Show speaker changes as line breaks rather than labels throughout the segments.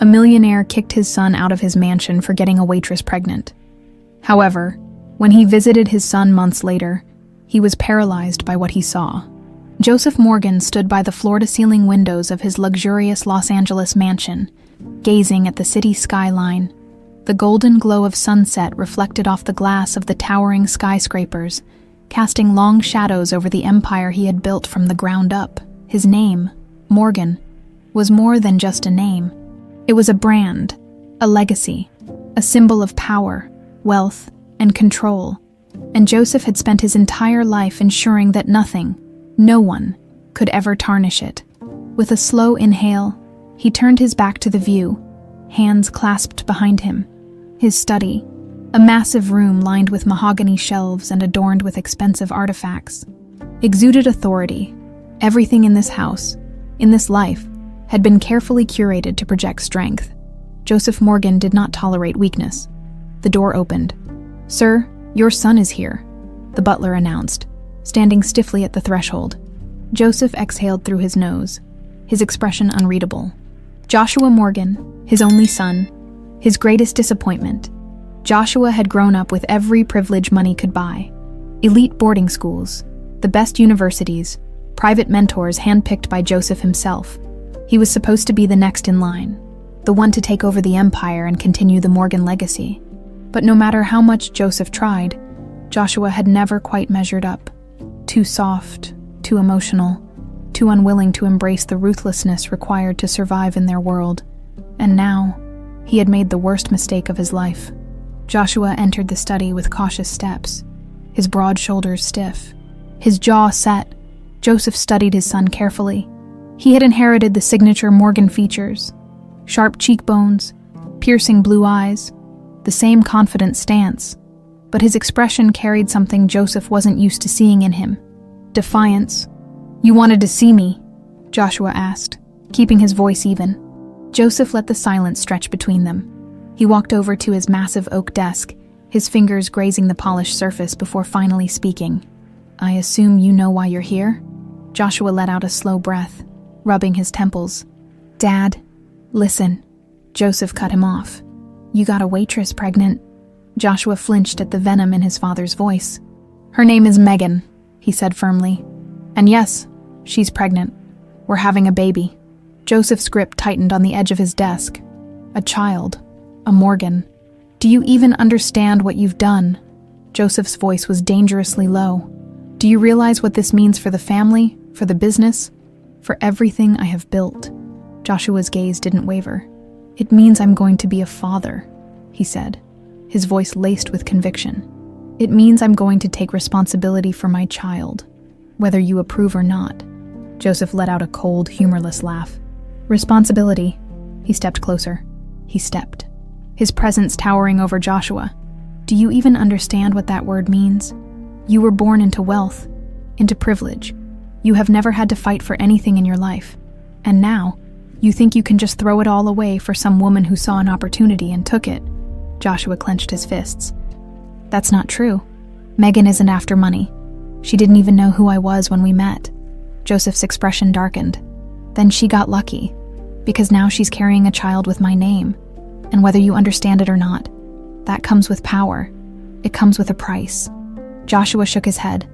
A millionaire kicked his son out of his mansion for getting a waitress pregnant. However, when he visited his son months later, he was paralyzed by what he saw. Joseph Morgan stood by the floor-to-ceiling windows of his luxurious Los Angeles mansion, gazing at the city skyline. The golden glow of sunset reflected off the glass of the towering skyscrapers, casting long shadows over the empire he had built from the ground up. His name, Morgan, was more than just a name. It was a brand, a legacy, a symbol of power, wealth, and control. And Joseph had spent his entire life ensuring that nothing, no one, could ever tarnish it. With a slow inhale, he turned his back to the view, hands clasped behind him. His study, a massive room lined with mahogany shelves and adorned with expensive artifacts, exuded authority. Everything in this house, in this life, had been carefully curated to project strength. Joseph Morgan did not tolerate weakness. The door opened. "Sir, your son is here," the butler announced, standing stiffly at the threshold. Joseph exhaled through his nose, his expression unreadable. Joshua Morgan, his only son, his greatest disappointment. Joshua had grown up with every privilege money could buy. Elite boarding schools, the best universities, private mentors handpicked by Joseph himself. He was supposed to be the next in line, the one to take over the empire and continue the Morgan legacy. But no matter how much Joseph tried, Joshua had never quite measured up. Too soft, too emotional, too unwilling to embrace the ruthlessness required to survive in their world. And now, he had made the worst mistake of his life. Joshua entered the study with cautious steps, his broad shoulders stiff, his jaw set. Joseph studied his son carefully. He had inherited the signature Morgan features: sharp cheekbones, piercing blue eyes, the same confident stance. But his expression carried something Joseph wasn't used to seeing in him: defiance. "You wanted to see me?" Joshua asked, keeping his voice even. Joseph let the silence stretch between them. He walked over to his massive oak desk, his fingers grazing the polished surface before finally speaking. "I assume you know why you're here?" Joshua let out a slow breath, rubbing his temples. "Dad, listen." Joseph cut him off. "You got a waitress pregnant." Joshua flinched at the venom in his father's voice. "Her name is Megan," he said firmly. "And yes, she's pregnant. We're having a baby." Joseph's grip tightened on the edge of his desk. "A child. A Morgan. Do you even understand what you've done?" Joseph's voice was dangerously low. "Do you realize what this means for the family, for the business, for everything I have built?" Joshua's gaze didn't waver. "It means I'm going to be a father," he said, his voice laced with conviction. "It means I'm going to take responsibility for my child, whether you approve or not." Joseph let out a cold, humorless laugh. "Responsibility." He stepped closer. He stepped, his presence towering over Joshua. "Do you even understand what that word means? You were born into wealth, into privilege. You have never had to fight for anything in your life. And now, you think you can just throw it all away for some woman who saw an opportunity and took it." Joshua clenched his fists. "That's not true. Megan isn't after money. She didn't even know who I was when we met." Joseph's expression darkened. "Then she got lucky, because now she's carrying a child with my name. And whether you understand it or not, that comes with power. It comes with a price." Joshua shook his head,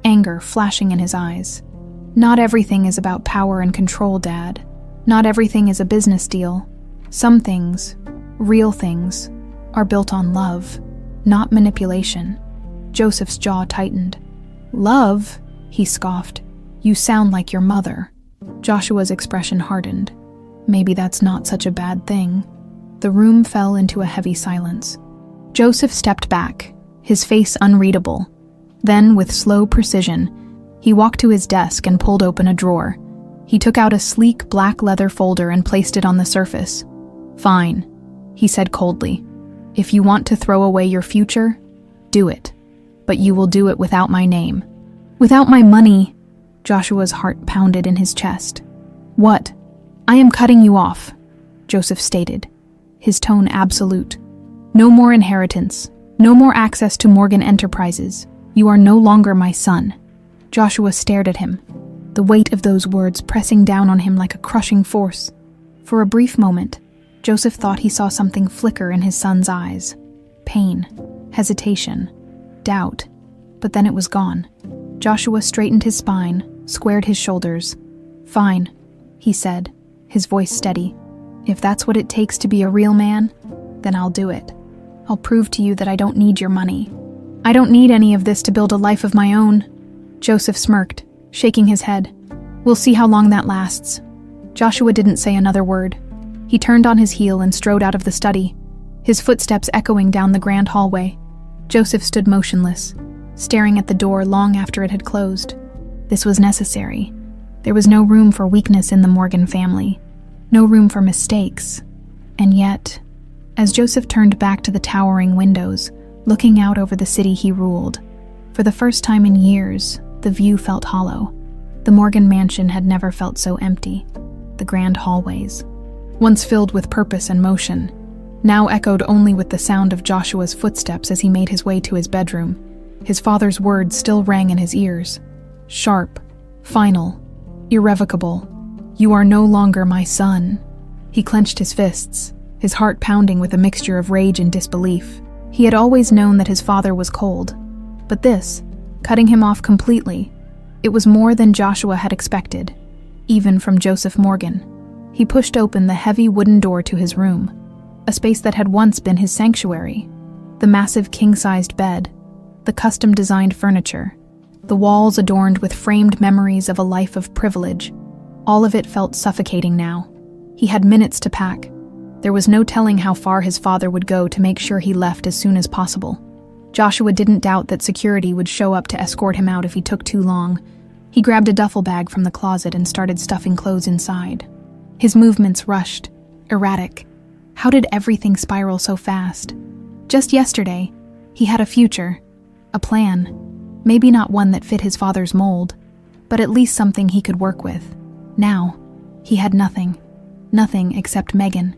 anger flashing in his eyes. "Not everything is about power and control, Dad. Not everything is a business deal. Some things, real things, are built on love, not manipulation." Joseph's jaw tightened. "Love?" he scoffed. "You sound like your mother." Joshua's expression hardened. "Maybe that's not such a bad thing." The room fell into a heavy silence. Joseph stepped back, his face unreadable. Then, with slow precision, he walked to his desk and pulled open a drawer. He took out a sleek black leather folder and placed it on the surface. "Fine," he said coldly. "If you want to throw away your future, do it. But you will do it without my name." "Without my money?" Joshua's heart pounded in his chest. "What?" "I am cutting you off," Joseph stated, his tone absolute. "No more inheritance. No more access to Morgan Enterprises. You are no longer my son." Joshua stared at him, the weight of those words pressing down on him like a crushing force. For a brief moment, Joseph thought he saw something flicker in his son's eyes. Pain, hesitation, doubt, but then it was gone. Joshua straightened his spine, squared his shoulders. "Fine," he said, his voice steady. "If that's what it takes to be a real man, then I'll do it. I'll prove to you that I don't need your money. I don't need any of this to build a life of my own." Joseph smirked, shaking his head. "We'll see how long that lasts." Joshua didn't say another word. He turned on his heel and strode out of the study, his footsteps echoing down the grand hallway. Joseph stood motionless, staring at the door long after it had closed. This was necessary. There was no room for weakness in the Morgan family, no room for mistakes. And yet, as Joseph turned back to the towering windows, looking out over the city he ruled, for the first time in years, the view felt hollow. The Morgan mansion had never felt so empty. The grand hallways, once filled with purpose and motion, now echoed only with the sound of Joshua's footsteps as he made his way to his bedroom. His father's words still rang in his ears. Sharp, final, irrevocable. "You are no longer my son." He clenched his fists, his heart pounding with a mixture of rage and disbelief. He had always known that his father was cold, but this, cutting him off completely, it was more than Joshua had expected, even from Joseph Morgan. He pushed open the heavy wooden door to his room, a space that had once been his sanctuary. The massive king-sized bed, the custom-designed furniture, the walls adorned with framed memories of a life of privilege. All of it felt suffocating now. He had minutes to pack. There was no telling how far his father would go to make sure he left as soon as possible. Joshua didn't doubt that security would show up to escort him out if he took too long. He grabbed a duffel bag from the closet and started stuffing clothes inside. His movements rushed, erratic. How did everything spiral so fast? Just yesterday, he had a future, a plan. Maybe not one that fit his father's mold, but at least something he could work with. Now, he had nothing. Nothing except Megan.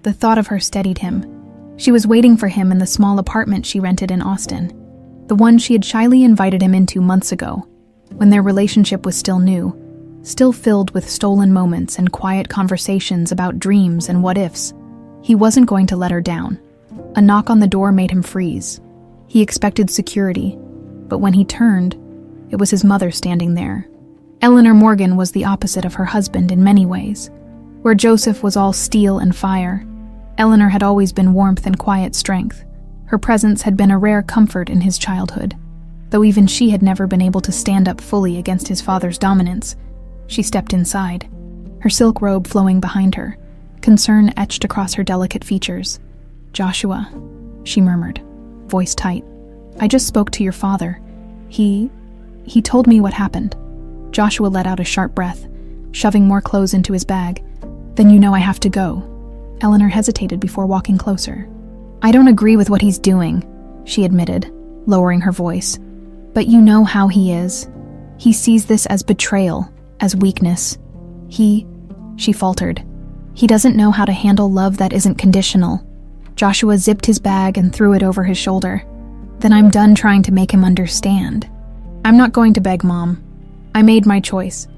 The thought of her steadied him. She was waiting for him in the small apartment she rented in Austin, the one she had shyly invited him into months ago, when their relationship was still new, still filled with stolen moments and quiet conversations about dreams and what-ifs. He wasn't going to let her down. A knock on the door made him freeze. He expected security, but when he turned, it was his mother standing there. Eleanor Morgan was the opposite of her husband in many ways. Where Joseph was all steel and fire, Eleanor had always been warmth and quiet strength. Her presence had been a rare comfort in his childhood. Though even she had never been able to stand up fully against his father's dominance, she stepped inside, her silk robe flowing behind her, concern etched across her delicate features. "Joshua," she murmured, voice tight. "I just spoke to your father. He told me what happened." Joshua let out a sharp breath, shoving more clothes into his bag. "Then you know I have to go." Eleanor hesitated before walking closer. "I don't agree with what he's doing," she admitted, lowering her voice. "But you know how he is. He sees this as betrayal, as weakness. She faltered. "He doesn't know how to handle love that isn't conditional." Joshua zipped his bag and threw it over his shoulder. "Then I'm done trying to make him understand. I'm not going to beg, Mom. I made my choice.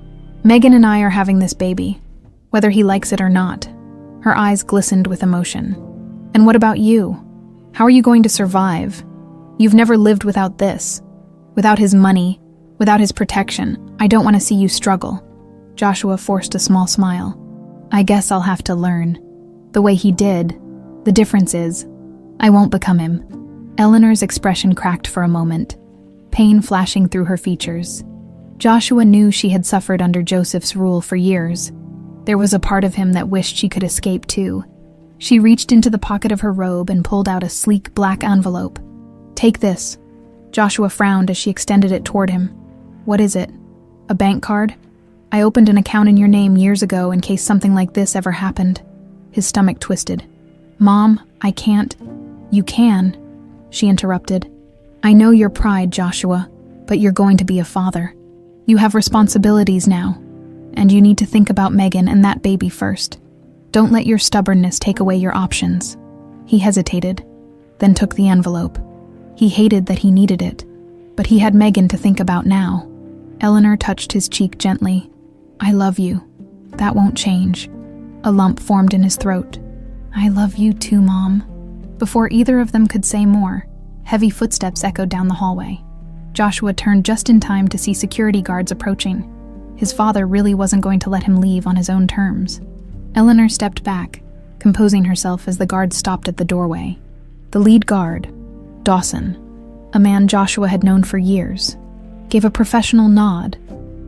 Megan and I are having this baby, whether he likes it or not." Her eyes glistened with emotion. "And what about you? How are you going to survive? You've never lived without this. Without his money, without his protection. I don't want to see you struggle." Joshua forced a small smile. "I guess I'll have to learn. The way he did. The difference is, I won't become him." Eleanor's expression cracked for a moment, pain flashing through her features. Joshua knew she had suffered under Joseph's rule for years. There was a part of him that wished she could escape too. She reached into the pocket of her robe and pulled out a sleek black envelope. "Take this." Joshua frowned as she extended it toward him. "What is it? A bank card? I opened an account in your name years ago in case something like this ever happened." His stomach twisted. "Mom, I can't." "You can," she interrupted. "I know your pride, Joshua, but you're going to be a father. You have responsibilities now, and you need to think about Megan and that baby first. Don't let your stubbornness take away your options." He hesitated, then took the envelope. He hated that he needed it, but he had Megan to think about now. Eleanor touched his cheek gently. "I love you. That won't change." A lump formed in his throat. "I love you too, Mom." Before either of them could say more, heavy footsteps echoed down the hallway. Joshua turned just in time to see security guards approaching. His father really wasn't going to let him leave on his own terms. Eleanor stepped back, composing herself as the guards stopped at the doorway. The lead guard, Dawson, a man Joshua had known for years, gave a professional nod,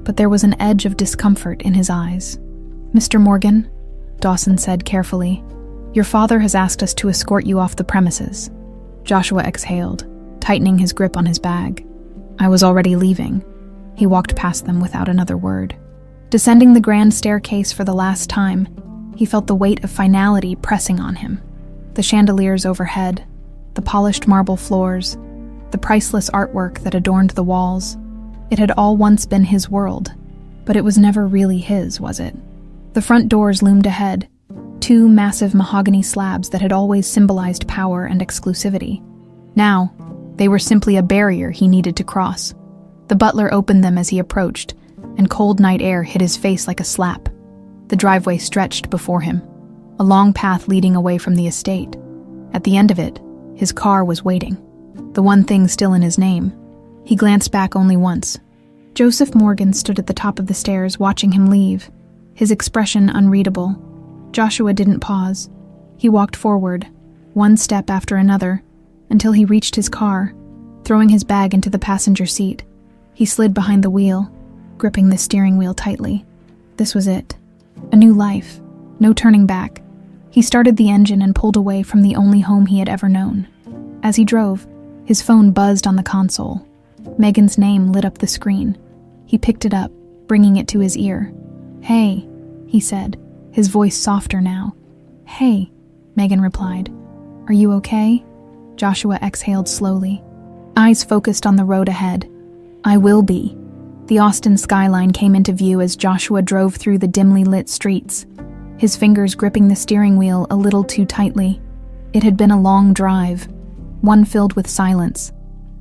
but there was an edge of discomfort in his eyes. "Mr. Morgan," Dawson said carefully, "your father has asked us to escort you off the premises." Joshua exhaled, tightening his grip on his bag. "I was already leaving." He walked past them without another word. Descending the grand staircase for the last time, he felt the weight of finality pressing on him. The chandeliers overhead, the polished marble floors, the priceless artwork that adorned the walls. It had all once been his world, but it was never really his, was it? The front doors loomed ahead, two massive mahogany slabs that had always symbolized power and exclusivity. Now, they were simply a barrier he needed to cross. The butler opened them as he approached, and cold night air hit his face like a slap. The driveway stretched before him, a long path leading away from the estate. At the end of it, his car was waiting, the one thing still in his name. He glanced back only once. Joseph Morgan stood at the top of the stairs watching him leave, his expression unreadable. Joshua didn't pause. He walked forward, one step after another, until he reached his car, throwing his bag into the passenger seat. He slid behind the wheel, gripping the steering wheel tightly. This was it. A new life. No turning back. He started the engine and pulled away from the only home he had ever known. As he drove, his phone buzzed on the console. Megan's name lit up the screen. He picked it up, bringing it to his ear. "Hey," he said, his voice softer now. "Hey," Megan replied. "Are you okay?" Joshua exhaled slowly, eyes focused on the road ahead. "I will be." The Austin skyline came into view as Joshua drove through the dimly lit streets, his fingers gripping the steering wheel a little too tightly. It had been a long drive, one filled with silence,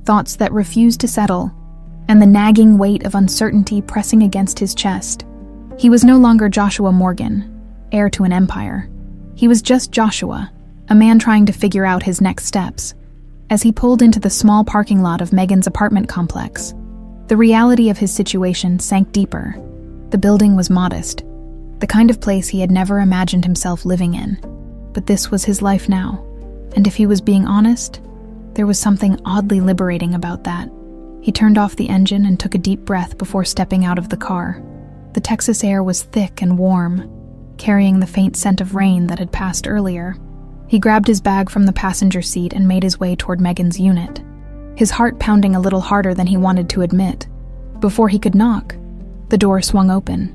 thoughts that refused to settle, and the nagging weight of uncertainty pressing against his chest. He was no longer Joshua Morgan, heir to an empire. He was just Joshua, a man trying to figure out his next steps. As he pulled into the small parking lot of Megan's apartment complex, the reality of his situation sank deeper. The building was modest, the kind of place he had never imagined himself living in. But this was his life now, and if he was being honest, there was something oddly liberating about that. He turned off the engine and took a deep breath before stepping out of the car. The Texas air was thick and warm, carrying the faint scent of rain that had passed earlier. He grabbed his bag from the passenger seat and made his way toward Megan's unit, his heart pounding a little harder than he wanted to admit. Before he could knock, the door swung open.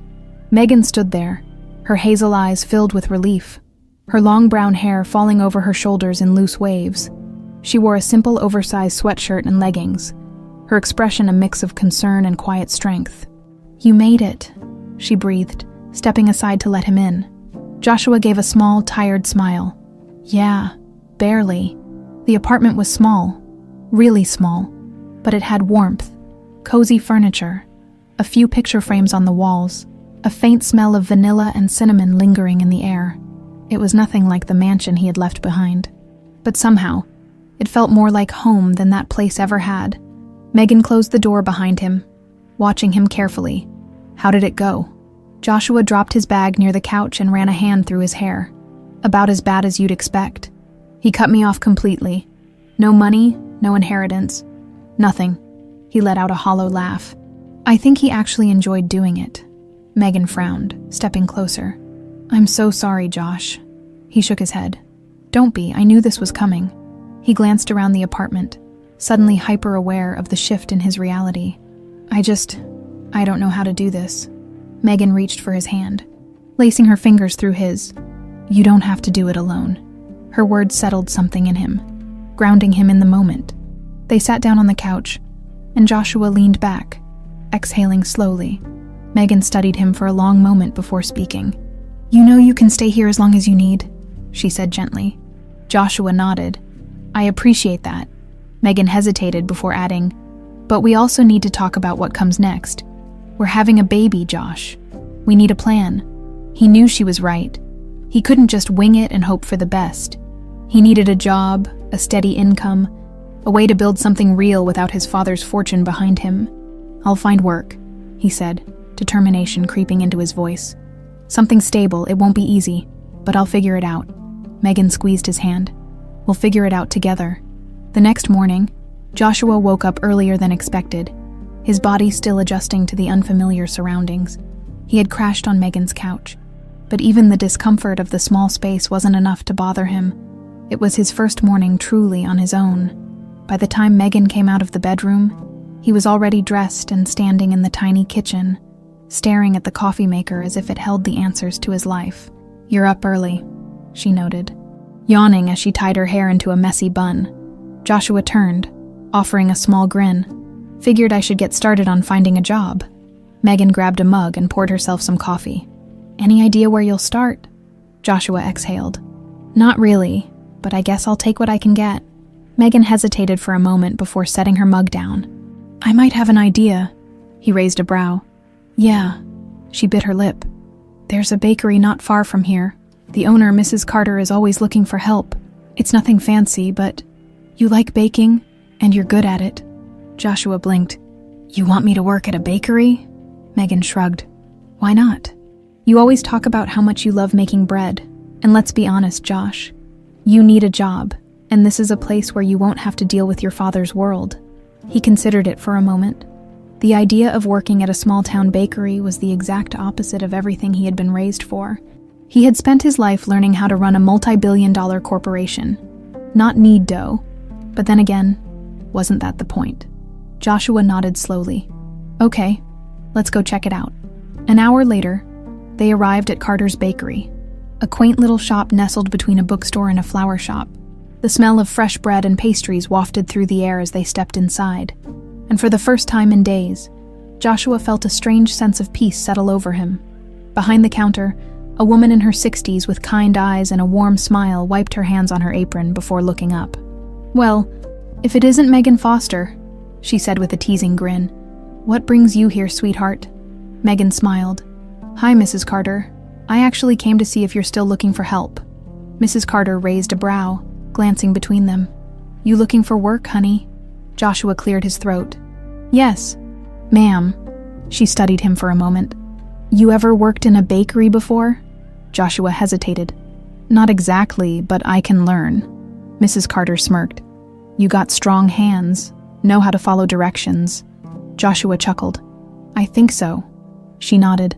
Megan stood there, her hazel eyes filled with relief, her long brown hair falling over her shoulders in loose waves. She wore a simple oversized sweatshirt and leggings, her expression a mix of concern and quiet strength. "You made it," she breathed, stepping aside to let him in. Joshua gave a small, tired smile. "Yeah, barely." The apartment was small, really small, but it had warmth, cozy furniture, a few picture frames on the walls, a faint smell of vanilla and cinnamon lingering in the air. It was nothing like the mansion he had left behind, but somehow, it felt more like home than that place ever had. Megan closed the door behind him, watching him carefully. "How did it go?" Joshua dropped his bag near the couch and ran a hand through his hair. "About as bad as you'd expect. He cut me off completely. No money, no inheritance. Nothing." He let out a hollow laugh. "I think he actually enjoyed doing it." Megan frowned, stepping closer. "I'm so sorry, Josh." He shook his head. "Don't be, I knew this was coming." He glanced around the apartment, suddenly hyper-aware of the shift in his reality. I don't know how to do this." Megan reached for his hand, lacing her fingers through his. "You don't have to do it alone." Her words settled something in him, grounding him in the moment. They sat down on the couch, and Joshua leaned back, exhaling slowly. Megan studied him for a long moment before speaking. "You know you can stay here as long as you need," she said gently. Joshua nodded. "I appreciate that." Megan hesitated before adding, "But we also need to talk about what comes next. We're having a baby, Josh. We need a plan." He knew she was right, He couldn't just wing it and hope for the best. He needed a job, a steady income, a way to build something real without his father's fortune behind him. "I'll find work," he said, determination creeping into his voice. "Something stable, it won't be easy, but I'll figure it out." Megan squeezed his hand. "We'll figure it out together." The next morning, Joshua woke up earlier than expected, his body still adjusting to the unfamiliar surroundings. He had crashed on Megan's couch, but even the discomfort of the small space wasn't enough to bother him. It was his first morning truly on his own. By the time Megan came out of the bedroom, he was already dressed and standing in the tiny kitchen, staring at the coffee maker as if it held the answers to his life. "You're up early," she noted, yawning as she tied her hair into a messy bun. Joshua turned, offering a small grin. "Figured I should get started on finding a job." Megan grabbed a mug and poured herself some coffee. "Any idea where you'll start?" Joshua exhaled. "Not really, but I guess I'll take what I can get." Megan hesitated for a moment before setting her mug down. "I might have an idea." He raised a brow. "Yeah." She bit her lip. "There's a bakery not far from here. The owner, Mrs. Carter, is always looking for help. It's nothing fancy, but you like baking, and you're good at it." Joshua blinked. "You want me to work at a bakery?" Megan shrugged. "Why not? You always talk about how much you love making bread, and let's be honest, Josh. You need a job, and this is a place where you won't have to deal with your father's world." He considered it for a moment. The idea of working at a small-town bakery was the exact opposite of everything he had been raised for. He had spent his life learning how to run a multi-billion-dollar corporation. Not knead dough, but then again, wasn't that the point? Joshua nodded slowly. "Okay, let's go check it out." An hour later, they arrived at Carter's Bakery, a quaint little shop nestled between a bookstore and a flower shop. The smell of fresh bread and pastries wafted through the air as they stepped inside, and for the first time in days, Joshua felt a strange sense of peace settle over him. Behind the counter, a woman in her 60s with kind eyes and a warm smile wiped her hands on her apron before looking up. "Well, if it isn't Megan Foster," she said with a teasing grin. "What brings you here, sweetheart?" Megan smiled. "Hi, Mrs. Carter. I actually came to see if you're still looking for help." Mrs. Carter raised a brow, glancing between them. "You looking for work, honey?" Joshua cleared his throat. "Yes, ma'am." She studied him for a moment. "You ever worked in a bakery before?" Joshua hesitated. "Not exactly, but I can learn." Mrs. Carter smirked. "You got strong hands, know how to follow directions." Joshua chuckled. "I think so." She nodded.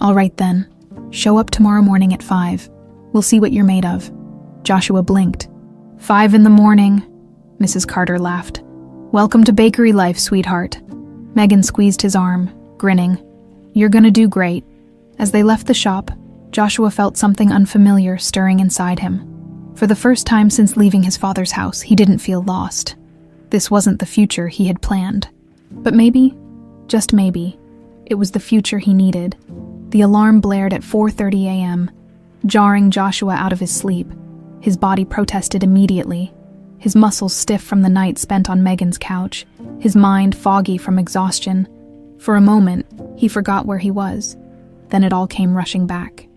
"All right then. Show up tomorrow morning at 5. We'll see what you're made of." Joshua blinked. 5 in the morning, Mrs. Carter laughed. "Welcome to bakery life, sweetheart." Megan squeezed his arm, grinning. "You're gonna do great." As they left the shop, Joshua felt something unfamiliar stirring inside him. For the first time since leaving his father's house, he didn't feel lost. This wasn't the future he had planned. But maybe, just maybe, it was the future he needed. The alarm blared at 4:30 a.m., jarring Joshua out of his sleep. His body protested immediately, his muscles stiff from the night spent on Megan's couch, his mind foggy from exhaustion. For a moment, he forgot where he was. Then it all came rushing back.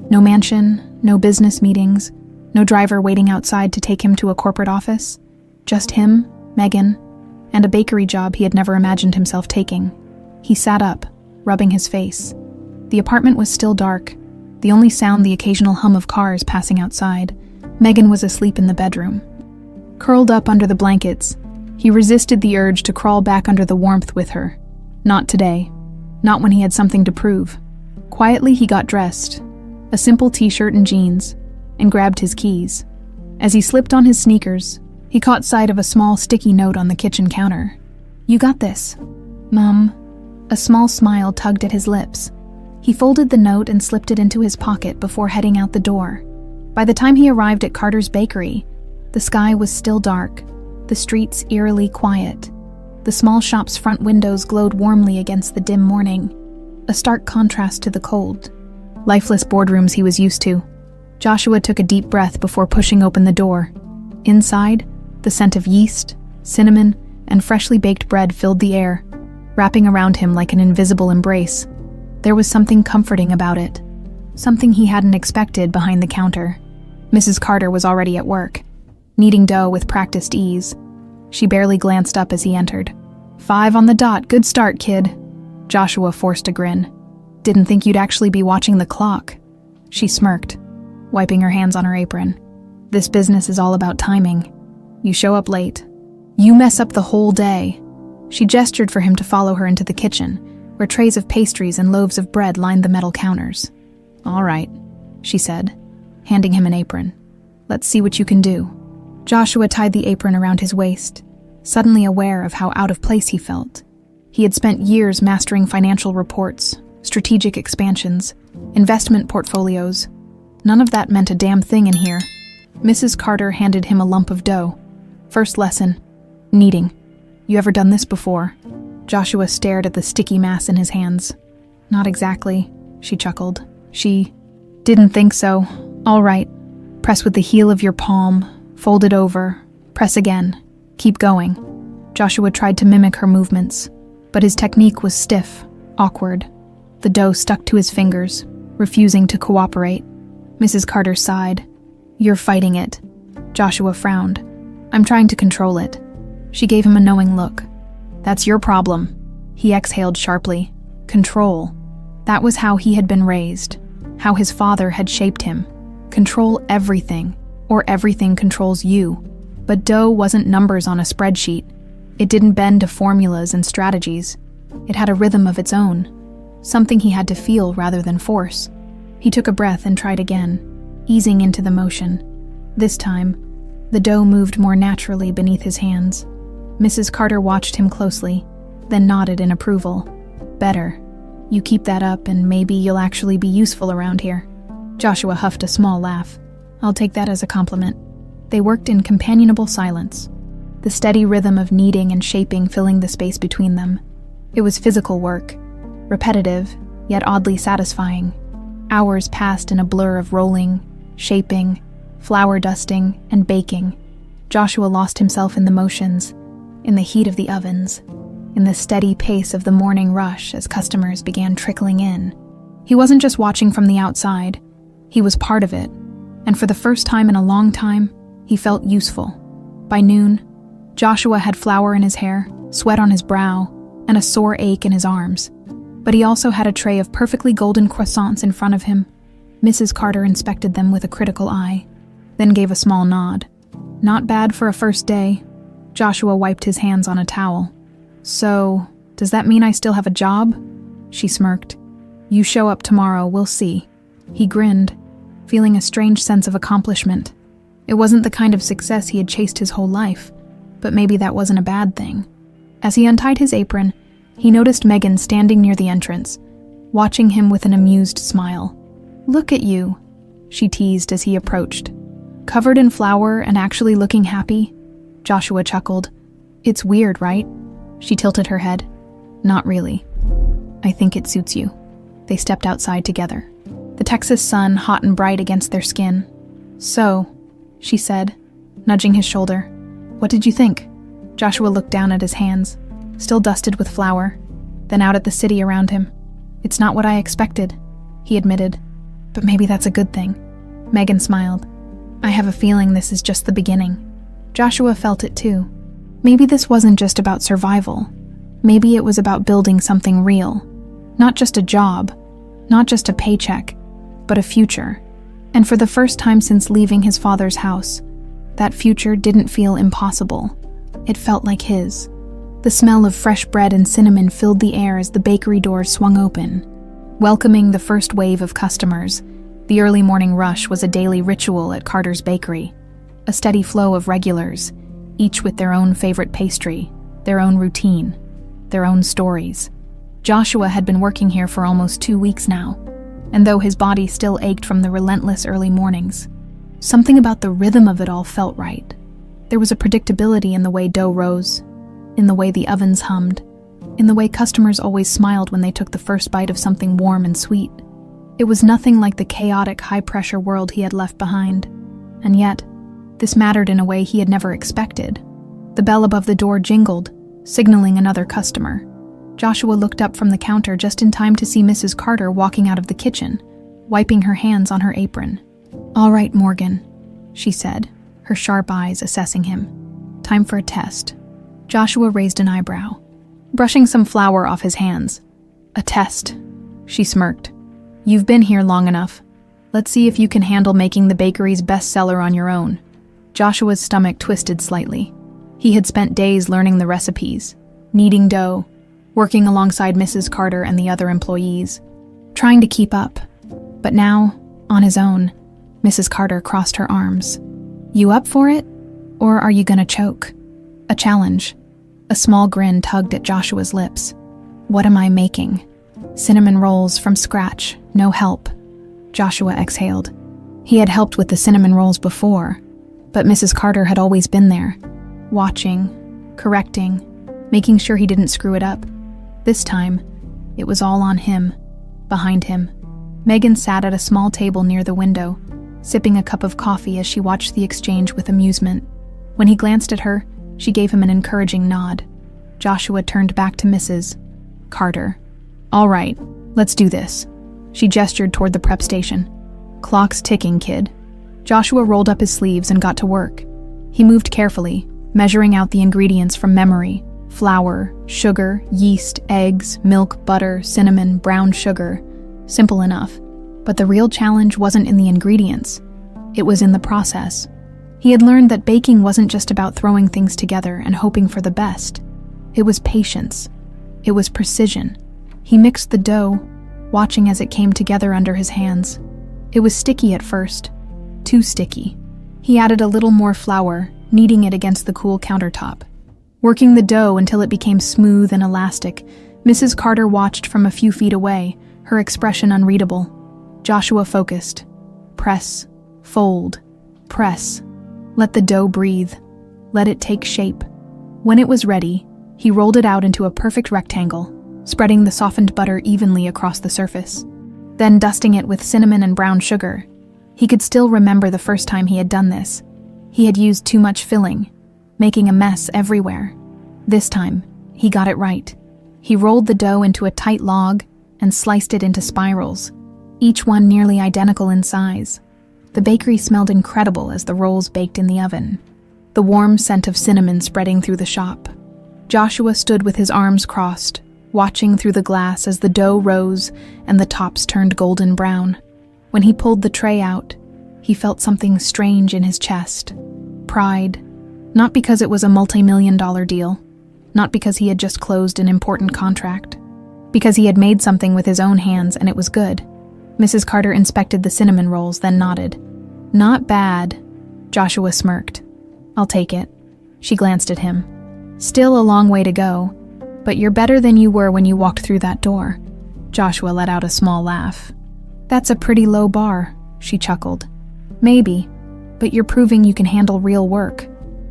No mansion, no business meetings, no driver waiting outside to take him to a corporate office. Just him, Megan, and a bakery job he had never imagined himself taking. He sat up, rubbing his face. The apartment was still dark, the only sound the occasional hum of cars passing outside. Megan was asleep in the bedroom. Curled up under the blankets, he resisted the urge to crawl back under the warmth with her. Not today. Not when he had something to prove. Quietly he got dressed, a simple t-shirt and jeans, and grabbed his keys. As he slipped on his sneakers, he caught sight of a small sticky note on the kitchen counter. "You got this, Mom." A small smile tugged at his lips. He folded the note and slipped it into his pocket before heading out the door. By the time he arrived at Carter's Bakery, the sky was still dark, the streets eerily quiet. The small shop's front windows glowed warmly against the dim morning, a stark contrast to the cold, lifeless boardrooms he was used to. Joshua took a deep breath before pushing open the door. Inside, the scent of yeast, cinnamon, and freshly baked bread filled the air, wrapping around him like an invisible embrace. There was something comforting about it. something he hadn't expected behind the counter. Mrs. Carter was already at work, kneading dough with practiced ease. She barely glanced up as he entered. 5 on the dot, good start, kid. Joshua forced a grin. Didn't think you'd actually be watching the clock. She smirked, wiping her hands on her apron. This business is all about timing. You show up late. You mess up the whole day. She gestured for him to follow her into the kitchen, where trays of pastries and loaves of bread lined the metal counters. All right, she said, handing him an apron. Let's see what you can do. Joshua tied the apron around his waist, suddenly aware of how out of place he felt. He had spent years mastering financial reports, strategic expansions, investment portfolios. None of that meant a damn thing in here. Mrs. Carter handed him a lump of dough. First lesson, kneading. You ever done this before? Joshua stared at the sticky mass in his hands. Not exactly, she chuckled. She didn't think so. All right. Press with the heel of your palm, fold it over, press again. Keep going. Joshua tried to mimic her movements, but his technique was stiff, awkward. The dough stuck to his fingers, refusing to cooperate. Mrs. Carter sighed. You're fighting it. Joshua frowned. I'm trying to control it. She gave him a knowing look. That's your problem. He exhaled sharply. Control. That was how he had been raised, how his father had shaped him. Control everything, or everything controls you. But dough wasn't numbers on a spreadsheet. It didn't bend to formulas and strategies. It had a rhythm of its own, something he had to feel rather than force. He took a breath and tried again, easing into the motion. This time, the dough moved more naturally beneath his hands. Mrs. Carter watched him closely, then nodded in approval. Better. You keep that up and maybe you'll actually be useful around here. Joshua huffed a small laugh. I'll take that as a compliment. They worked in companionable silence, the steady rhythm of kneading and shaping filling the space between them. It was physical work, repetitive, yet oddly satisfying. Hours passed in a blur of rolling, shaping, flour dusting, and baking. Joshua lost himself in the motions, in the heat of the ovens, in the steady pace of the morning rush as customers began trickling in. He wasn't just watching from the outside, he was part of it, and for the first time in a long time, he felt useful. By noon, Joshua had flour in his hair, sweat on his brow, and a sore ache in his arms. But he also had a tray of perfectly golden croissants in front of him. Mrs. Carter inspected them with a critical eye, then gave a small nod. Not bad for a first day. Joshua wiped his hands on a towel. So, does that mean I still have a job? She smirked. You show up tomorrow, we'll see. He grinned, feeling a strange sense of accomplishment. It wasn't the kind of success he had chased his whole life, but maybe that wasn't a bad thing. As he untied his apron, he noticed Megan standing near the entrance, watching him with an amused smile. Look at you, she teased as he approached. Covered in flour and actually looking happy? Joshua chuckled. It's weird, right? She tilted her head. Not really. I think it suits you. They stepped outside together, the Texas sun hot and bright against their skin. So, she said, nudging his shoulder. What did you think? Joshua looked down at his hands, still dusted with flour, then out at the city around him. It's not what I expected, he admitted. But maybe that's a good thing. Megan smiled. I have a feeling this is just the beginning. Joshua felt it too. Maybe this wasn't just about survival. Maybe it was about building something real. Not just a job, not just a paycheck, but a future. And for the first time since leaving his father's house, that future didn't feel impossible. It felt like his. The smell of fresh bread and cinnamon filled the air as the bakery doors swung open. Welcoming the first wave of customers, the early morning rush was a daily ritual at Carter's Bakery. A steady flow of regulars, each with their own favorite pastry, their own routine, their own stories. Joshua had been working here for almost 2 weeks now, and though his body still ached from the relentless early mornings, something about the rhythm of it all felt right. There was a predictability in the way dough rose, in the way the ovens hummed, in the way customers always smiled when they took the first bite of something warm and sweet. It was nothing like the chaotic, high-pressure world he had left behind, and yet, this mattered in a way he had never expected. The bell above the door jingled, signaling another customer. Joshua looked up from the counter just in time to see Mrs. Carter walking out of the kitchen, wiping her hands on her apron. "All right, Morgan," she said, her sharp eyes assessing him. "Time for a test." Joshua raised an eyebrow, brushing some flour off his hands. "A test," she smirked. "You've been here long enough. Let's see if you can handle making the bakery's bestseller on your own." Joshua's stomach twisted slightly. He had spent days learning the recipes, kneading dough, working alongside Mrs. Carter and the other employees, trying to keep up. But now, on his own, Mrs. Carter crossed her arms. "You up for it? Or are you gonna choke?" A challenge. A small grin tugged at Joshua's lips. "What am I making?" "Cinnamon rolls from scratch, no help." Joshua exhaled. He had helped with the cinnamon rolls before, but Mrs. Carter had always been there, watching, correcting, making sure he didn't screw it up. This time, it was all on him, behind him. Megan sat at a small table near the window, sipping a cup of coffee as she watched the exchange with amusement. When he glanced at her, she gave him an encouraging nod. Joshua turned back to Mrs. Carter. "All right, let's do this." She gestured toward the prep station. "Clock's ticking, kid." Joshua rolled up his sleeves and got to work. He moved carefully, measuring out the ingredients from memory: flour, sugar, yeast, eggs, milk, butter, cinnamon, brown sugar. Simple enough. But the real challenge wasn't in the ingredients. It was in the process. He had learned that baking wasn't just about throwing things together and hoping for the best. It was patience. It was precision. He mixed the dough, watching as it came together under his hands. It was sticky at first. Too sticky. He added a little more flour, kneading it against the cool countertop. Working the dough until it became smooth and elastic, Mrs. Carter watched from a few feet away, her expression unreadable. Joshua focused. Press, fold, press. Let the dough breathe. Let it take shape. When it was ready, he rolled it out into a perfect rectangle, spreading the softened butter evenly across the surface. Then dusting it with cinnamon and brown sugar. He could still remember the first time he had done this. He had used too much filling, making a mess everywhere. This time, he got it right. He rolled the dough into a tight log and sliced it into spirals, each one nearly identical in size. The bakery smelled incredible as the rolls baked in the oven, the warm scent of cinnamon spreading through the shop. Joshua stood with his arms crossed, watching through the glass as the dough rose and the tops turned golden brown. When he pulled the tray out, he felt something strange in his chest. Pride. Not because it was a multi-million-dollar deal. Not because he had just closed an important contract. Because he had made something with his own hands and it was good. Mrs. Carter inspected the cinnamon rolls, then nodded. "Not bad," Joshua smirked. "I'll take it." She glanced at him. "Still a long way to go, but you're better than you were when you walked through that door." Joshua let out a small laugh. "That's a pretty low bar," she chuckled. "Maybe, but you're proving you can handle real work.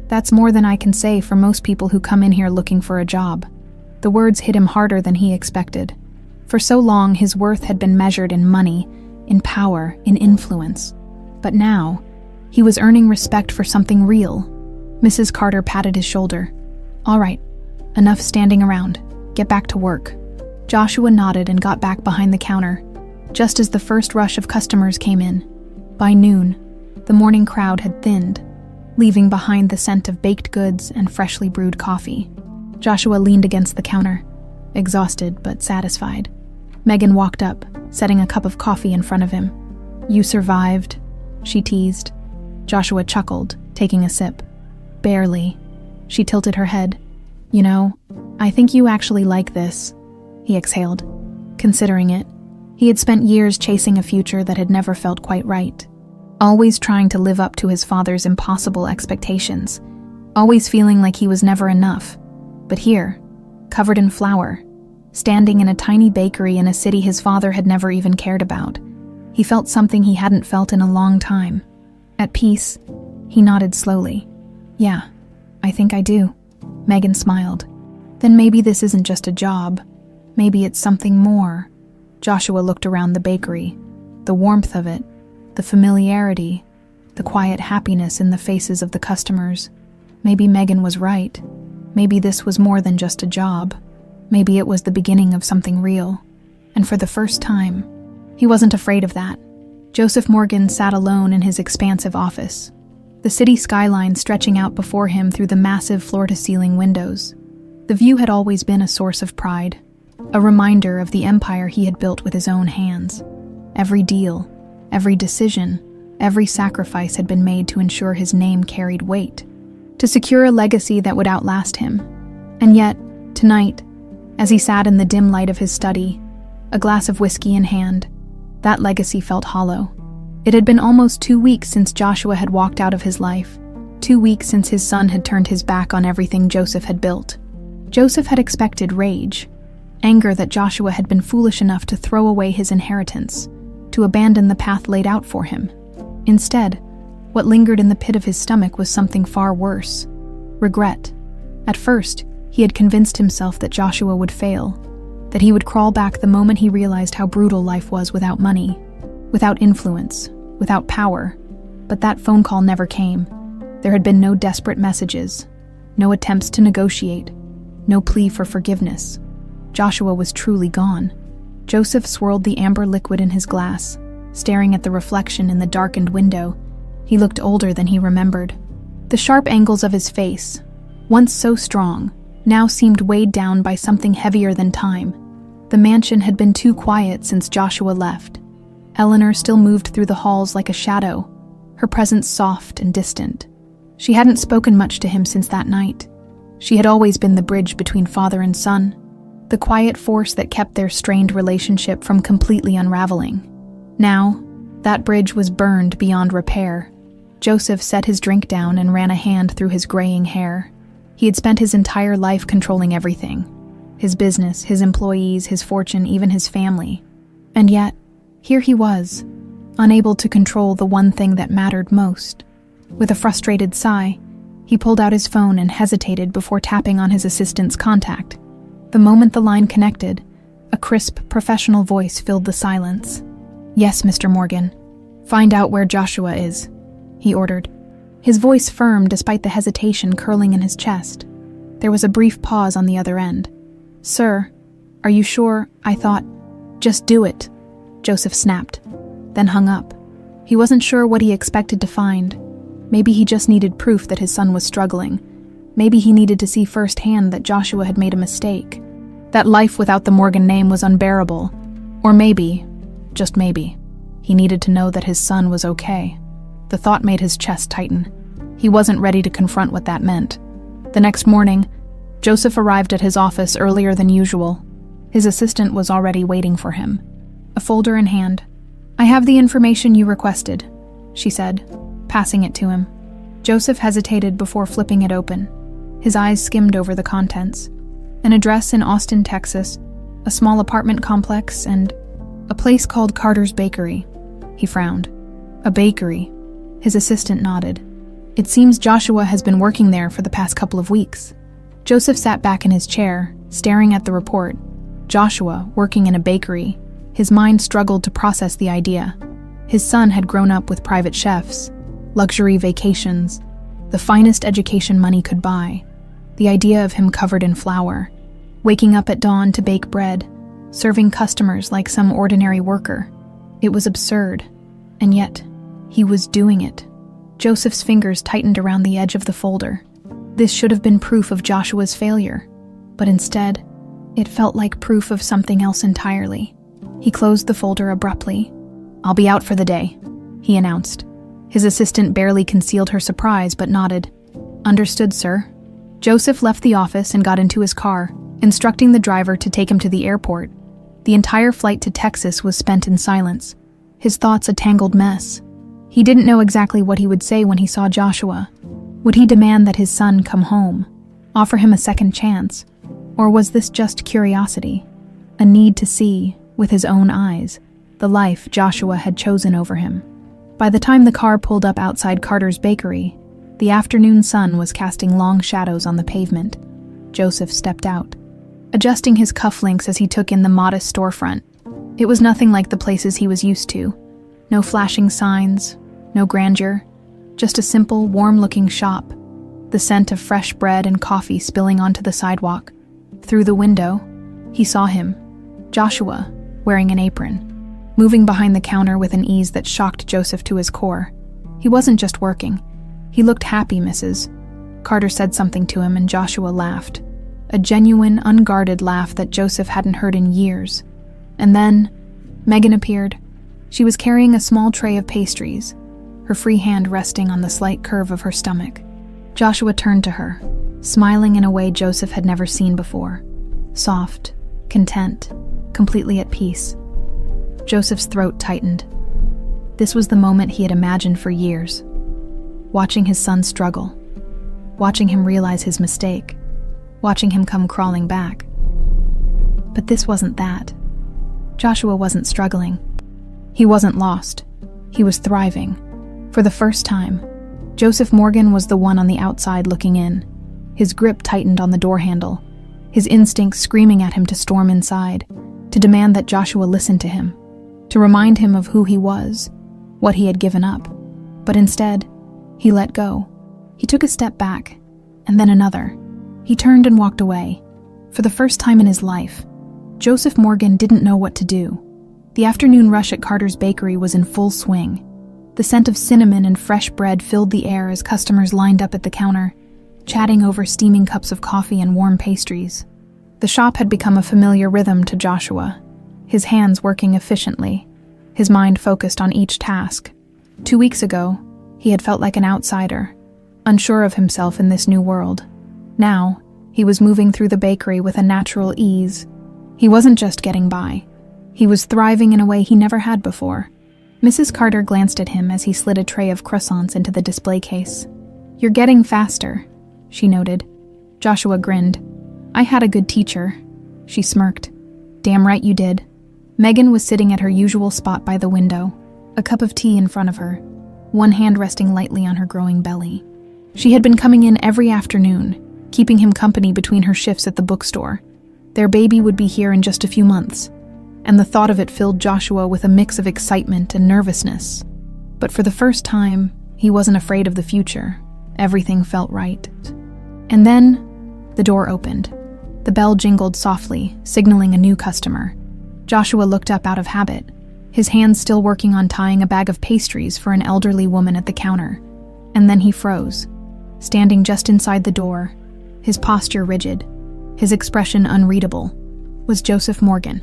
That's more than I can say for most people who come in here looking for a job." The words hit him harder than he expected. For so long, his worth had been measured in money, in power, in influence. But now, he was earning respect for something real. Mrs. Carter patted his shoulder. "All right, enough standing around. Get back to work." Joshua nodded and got back behind the counter, just as the first rush of customers came in. By noon, the morning crowd had thinned, leaving behind the scent of baked goods and freshly brewed coffee. Joshua leaned against the counter, exhausted but satisfied. Megan walked up, setting a cup of coffee in front of him. "You survived," she teased. Joshua chuckled, taking a sip. "Barely." She tilted her head. "You know, I think you actually like this," he exhaled. Considering it, he had spent years chasing a future that had never felt quite right. Always trying to live up to his father's impossible expectations. Always feeling like he was never enough. But here, covered in flour, standing in a tiny bakery in a city his father had never even cared about, he felt something he hadn't felt in a long time. At peace, he nodded slowly. "Yeah, I think I do." Megan smiled. "Then maybe this isn't just a job. Maybe it's something more." Joshua looked around the bakery. The warmth of it, the familiarity, the quiet happiness in the faces of the customers. Maybe Megan was right. Maybe this was more than just a job. Maybe it was the beginning of something real. And for the first time, he wasn't afraid of that. Joseph Morgan sat alone in his expansive office, the city skyline stretching out before him through the massive floor-to-ceiling windows. The view had always been a source of pride, a reminder of the empire he had built with his own hands. Every deal, every decision, every sacrifice had been made to ensure his name carried weight, to secure a legacy that would outlast him. And yet, tonight, as he sat in the dim light of his study, a glass of whiskey in hand, that legacy felt hollow. It had been almost 2 weeks since Joshua had walked out of his life, 2 weeks since his son had turned his back on everything Joseph had built. Joseph had expected rage, anger that Joshua had been foolish enough to throw away his inheritance, to abandon the path laid out for him. Instead, what lingered in the pit of his stomach was something far worse: regret. At first, he had convinced himself that Joshua would fail, that he would crawl back the moment he realized how brutal life was without money, without influence, without power. But that phone call never came. There had been no desperate messages, no attempts to negotiate, no plea for forgiveness. Joshua was truly gone. Joseph swirled the amber liquid in his glass, staring at the reflection in the darkened window. He looked older than he remembered. The sharp angles of his face, once so strong, now seemed weighed down by something heavier than time. The mansion had been too quiet since Joshua left. Eleanor still moved through the halls like a shadow, her presence soft and distant. She hadn't spoken much to him since that night. She had always been the bridge between father and son, the quiet force that kept their strained relationship from completely unraveling. Now, that bridge was burned beyond repair. Joseph set his drink down and ran a hand through his graying hair. He had spent his entire life controlling everything: his business, his employees, his fortune, even his family. And yet, here he was, unable to control the one thing that mattered most. With a frustrated sigh, he pulled out his phone and hesitated before tapping on his assistant's contact. The moment the line connected, a crisp, professional voice filled the silence. "Yes, Mr. Morgan. Find out where Joshua is," he ordered, his voice firm despite the hesitation curling in his chest. There was a brief pause on the other end. "Sir, are you sure? I thought—" "Just do it," Joseph snapped, then hung up. He wasn't sure what he expected to find. Maybe he just needed proof that his son was struggling. Maybe he needed to see firsthand that Joshua had made a mistake, that life without the Morgan name was unbearable. Or maybe, just maybe, he needed to know that his son was okay. The thought made his chest tighten. He wasn't ready to confront what that meant. The next morning, Joseph arrived at his office earlier than usual. His assistant was already waiting for him, a folder in hand. "I have the information you requested," she said, passing it to him. Joseph hesitated before flipping it open. His eyes skimmed over the contents. An address in Austin, Texas, a small apartment complex, and a place called Carter's Bakery. He frowned. "A bakery?" His assistant nodded. "It seems Joshua has been working there for the past couple of weeks." Joseph sat back in his chair, staring at the report. Joshua working in a bakery. His mind struggled to process the idea. His son had grown up with private chefs, luxury vacations, the finest education money could buy. The idea of him covered in flour, waking up at dawn to bake bread, serving customers like some ordinary worker. It was absurd, and yet, he was doing it. Joseph's fingers tightened around the edge of the folder. This should have been proof of Joshua's failure, but instead, it felt like proof of something else entirely. He closed the folder abruptly. "I'll be out for the day," he announced. His assistant barely concealed her surprise but nodded. "Understood, sir." Joseph left the office and got into his car, instructing the driver to take him to the airport. The entire flight to Texas was spent in silence, his thoughts a tangled mess. He didn't know exactly what he would say when he saw Joshua. Would he demand that his son come home, offer him a second chance? Or was this just curiosity, a need to see, with his own eyes, the life Joshua had chosen over him? By the time the car pulled up outside Carter's Bakery, the afternoon sun was casting long shadows on the pavement. Joseph stepped out, adjusting his cufflinks as he took in the modest storefront. It was nothing like the places he was used to. No flashing signs, no grandeur, just a simple, warm-looking shop, the scent of fresh bread and coffee spilling onto the sidewalk. Through the window, he saw him, Joshua, wearing an apron. moving behind the counter with an ease that shocked Joseph to his core. He wasn't just working. He looked happy, Mrs. Carter said something to him and Joshua laughed. A genuine, unguarded laugh that Joseph hadn't heard in years. And then, Megan appeared. She was carrying a small tray of pastries, her free hand resting on the slight curve of her stomach. Joshua turned to her, smiling in a way Joseph had never seen before. Soft, content, completely at peace. Joseph's throat tightened. This was the moment he had imagined for years. Watching his son struggle. Watching him realize his mistake. Watching him come crawling back. But this wasn't that. Joshua wasn't struggling. He wasn't lost. He was thriving. For the first time, Joseph Morgan was the one on the outside looking in. His grip tightened on the door handle, his instincts screaming at him to storm inside, to demand that Joshua listen to him, to remind him of who he was, what he had given up. But instead, he let go. He took a step back, and then another. He turned and walked away. For the first time in his life, Joseph Morgan didn't know what to do. The afternoon rush at Carter's bakery was in full swing. The scent of cinnamon and fresh bread filled the air as customers lined up at the counter, chatting over steaming cups of coffee and warm pastries. The shop had become a familiar rhythm to Joshua, his hands working efficiently, his mind focused on each task. 2 weeks ago, he had felt like an outsider, unsure of himself in this new world. Now, he was moving through the bakery with a natural ease. He wasn't just getting by. He was thriving in a way he never had before. Mrs. Carter glanced at him as he slid a tray of croissants into the display case. "You're getting faster," she noted. Joshua grinned. "I had a good teacher." She smirked. "Damn right you did." Megan was sitting at her usual spot by the window, a cup of tea in front of her, one hand resting lightly on her growing belly. She had been coming in every afternoon, keeping him company between her shifts at the bookstore. Their baby would be here in just a few months, and the thought of it filled Joshua with a mix of excitement and nervousness. But for the first time, he wasn't afraid of the future. Everything felt right. And then, the door opened. The bell jingled softly, signaling a new customer. Joshua looked up out of habit, his hands still working on tying a bag of pastries for an elderly woman at the counter. And then he froze, standing just inside the door, his posture rigid, his expression unreadable. Was Joseph Morgan.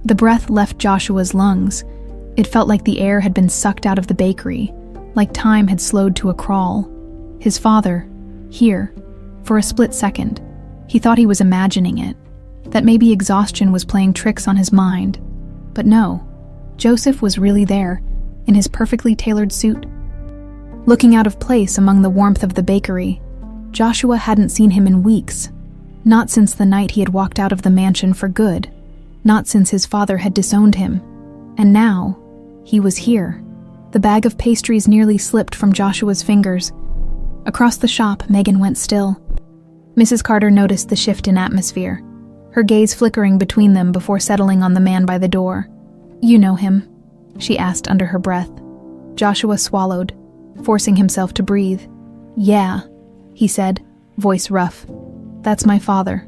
The breath left Joshua's lungs. It felt like the air had been sucked out of the bakery, like time had slowed to a crawl. His father, here. For a split second, he thought he was imagining it, that maybe exhaustion was playing tricks on his mind. But no, Joseph was really there, in his perfectly tailored suit. Looking out of place among the warmth of the bakery, Joshua hadn't seen him in weeks, not since the night he had walked out of the mansion for good. Not since his father had disowned him. And now, he was here. The bag of pastries nearly slipped from Joshua's fingers. Across the shop, Megan went still. Mrs. Carter noticed the shift in atmosphere, her gaze flickering between them before settling on the man by the door. "You know him?" she asked under her breath. Joshua swallowed, forcing himself to breathe. "Yeah," he said, voice rough. "That's my father."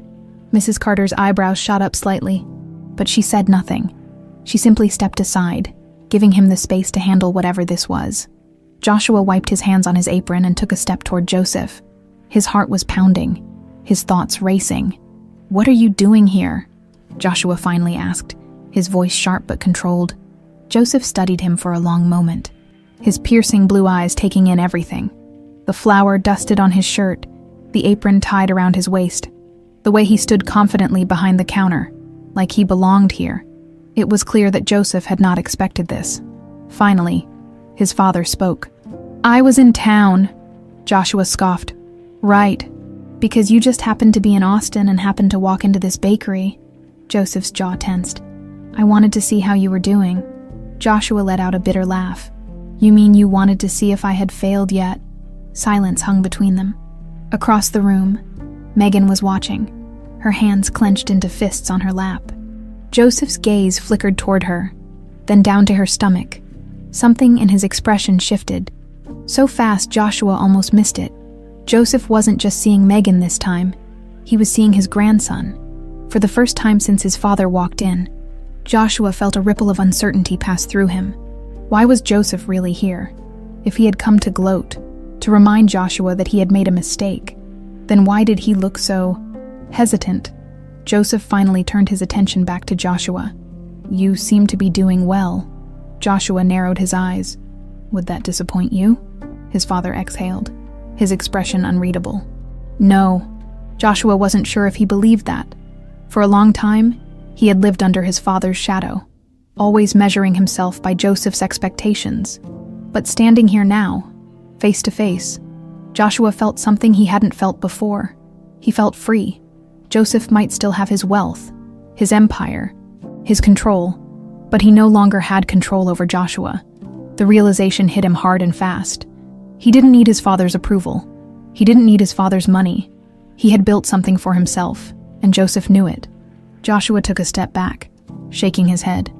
Mrs. Carter's eyebrows shot up slightly. But she said nothing. She simply stepped aside, giving him the space to handle whatever this was. Joshua wiped his hands on his apron and took a step toward Joseph. His heart was pounding, his thoughts racing. "What are you doing here?" Joshua finally asked, his voice sharp but controlled. Joseph studied him for a long moment, his piercing blue eyes taking in everything. The flour dusted on his shirt, the apron tied around his waist, the way he stood confidently behind the counter, like he belonged here. It was clear that Joseph had not expected this. Finally, his father spoke. "I was in town," Joshua scoffed. "Right, because you just happened to be in Austin and happened to walk into this bakery." Joseph's jaw tensed. "I wanted to see how you were doing." Joshua let out a bitter laugh. "You mean you wanted to see if I had failed yet?" Silence hung between them. Across the room, Megan was watching, her hands clenched into fists on her lap. Joseph's gaze flickered toward her, then down to her stomach. Something in his expression shifted. So fast Joshua almost missed it. Joseph wasn't just seeing Megan this time. He was seeing his grandson, for the first time since his father walked in. Joshua felt a ripple of uncertainty pass through him. Why was Joseph really here? If he had come to gloat, to remind Joshua that he had made a mistake, then why did he look so hesitant? Joseph finally turned his attention back to Joshua. "You seem to be doing well." Joshua narrowed his eyes. "Would that disappoint you?" His father exhaled, his expression unreadable. No. Joshua wasn't sure if he believed that. For a long time, he had lived under his father's shadow, always measuring himself by Joseph's expectations. But standing here now, face to face, Joshua felt something he hadn't felt before. He felt free. Joseph might still have his wealth, his empire, his control, but he no longer had control over Joshua. The realization hit him hard and fast. He didn't need his father's approval. He didn't need his father's money. He had built something for himself, and Joseph knew it. Joshua took a step back, shaking his head.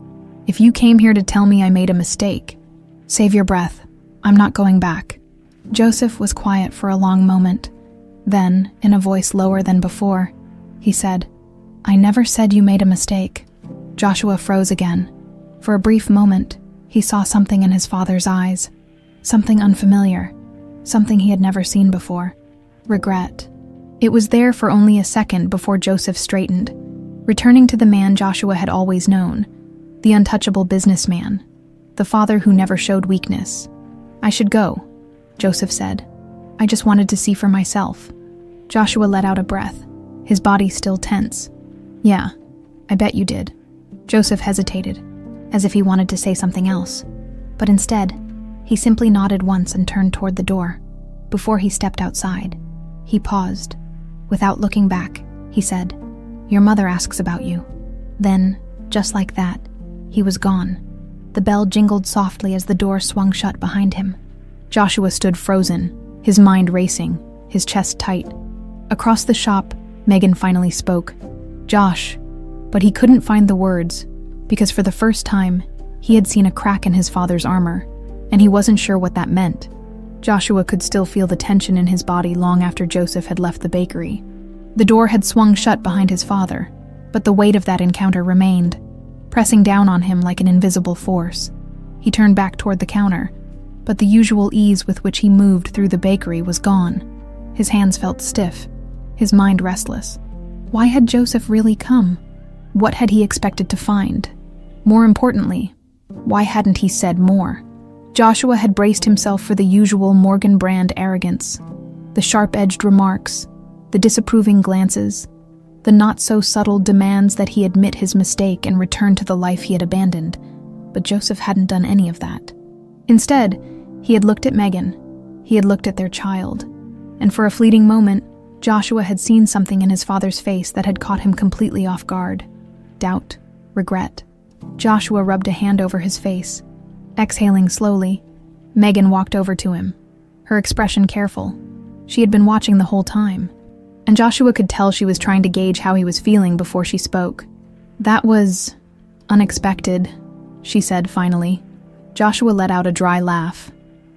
"If you came here to tell me I made a mistake, save your breath. I'm not going back." Joseph was quiet for a long moment. Then, in a voice lower than before, he said, "I never said you made a mistake." Joshua froze again. For a brief moment, he saw something in his father's eyes. Something unfamiliar. Something he had never seen before. Regret. It was there for only a second before Joseph straightened, returning to the man Joshua had always known, the untouchable businessman, the father who never showed weakness. "I should go," Joseph said. "I just wanted to see for myself." Joshua let out a breath, his body still tense. "Yeah, I bet you did." Joseph hesitated, as if he wanted to say something else. But instead, he simply nodded once and turned toward the door. Before he stepped outside, he paused. Without looking back, he said, "Your mother asks about you." Then, just like that, he was gone. The bell jingled softly as the door swung shut behind him. Joshua stood frozen, his mind racing, his chest tight. Across the shop, Megan finally spoke. "Josh," but he couldn't find the words, because for the first time, he had seen a crack in his father's armor, and he wasn't sure what that meant. Joshua could still feel the tension in his body long after Joseph had left the bakery. The door had swung shut behind his father, but the weight of that encounter remained, pressing down on him like an invisible force. He turned back toward the counter, but the usual ease with which he moved through the bakery was gone. His hands felt stiff, his mind restless. Why had Joseph really come? What had he expected to find? More importantly, why hadn't he said more? Joshua had braced himself for the usual Morgan brand arrogance, the sharp-edged remarks, the disapproving glances, the not-so-subtle demands that he admit his mistake and return to the life he had abandoned. But Joseph hadn't done any of that. Instead, he had looked at Megan. He had looked at their child. And for a fleeting moment, Joshua had seen something in his father's face that had caught him completely off guard. Doubt, regret. Joshua rubbed a hand over his face. Exhaling slowly, Megan walked over to him, her expression careful. She had been watching the whole time, and Joshua could tell she was trying to gauge how he was feeling before she spoke. "That was unexpected," she said finally. Joshua let out a dry laugh.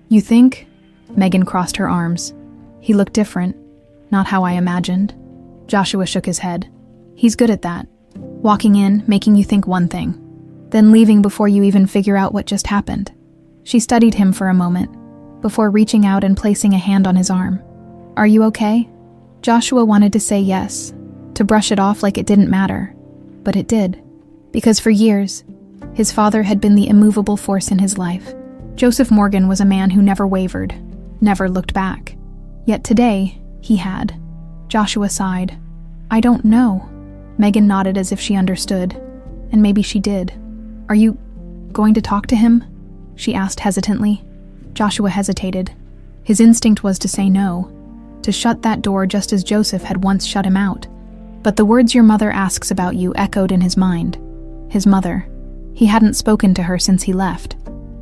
"You think?" Megan crossed her arms. "He looked different. Not how I imagined." Joshua shook his head. "He's good at that. Walking in, making you think one thing, then leaving before you even figure out what just happened." She studied him for a moment, before reaching out and placing a hand on his arm. "Are you okay?" Joshua wanted to say yes, to brush it off like it didn't matter. But it did, because for years, his father had been the immovable force in his life. Joseph Morgan was a man who never wavered, never looked back. Yet today, he had. Joshua sighed. "I don't know." Megan nodded as if she understood, and maybe she did. "Are you going to talk to him?" she asked hesitantly. Joshua hesitated. His instinct was to say no, to shut that door just as Joseph had once shut him out. But the words "your mother asks about you" echoed in his mind. His mother. He hadn't spoken to her since he left.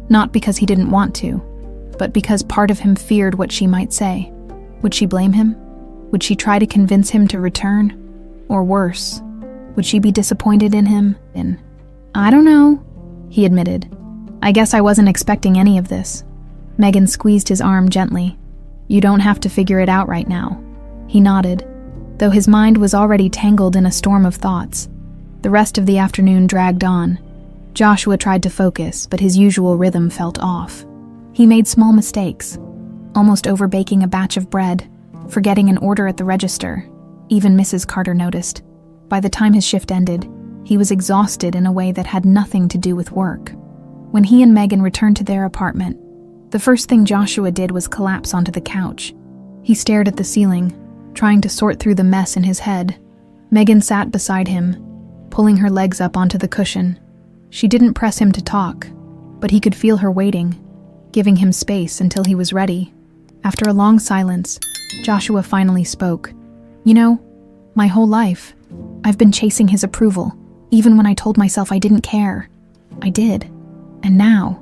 Not because he didn't want to, but because part of him feared what she might say. Would she blame him? Would she try to convince him to return? Or worse, would she be disappointed in him? "I don't know," he admitted. "I guess I wasn't expecting any of this." Megan squeezed his arm gently. "You don't have to figure it out right now." He nodded, though his mind was already tangled in a storm of thoughts. The rest of the afternoon dragged on. Joshua tried to focus, but his usual rhythm felt off. He made small mistakes, almost overbaking a batch of bread, forgetting an order at the register. Even Mrs. Carter noticed. By the time his shift ended, he was exhausted in a way that had nothing to do with work. When he and Megan returned to their apartment, the first thing Joshua did was collapse onto the couch. He stared at the ceiling, trying to sort through the mess in his head. Megan sat beside him, pulling her legs up onto the cushion. She didn't press him to talk, but he could feel her waiting, giving him space until he was ready. After a long silence, Joshua finally spoke. "You know, my whole life, I've been chasing his approval, even when I told myself I didn't care. I did. And now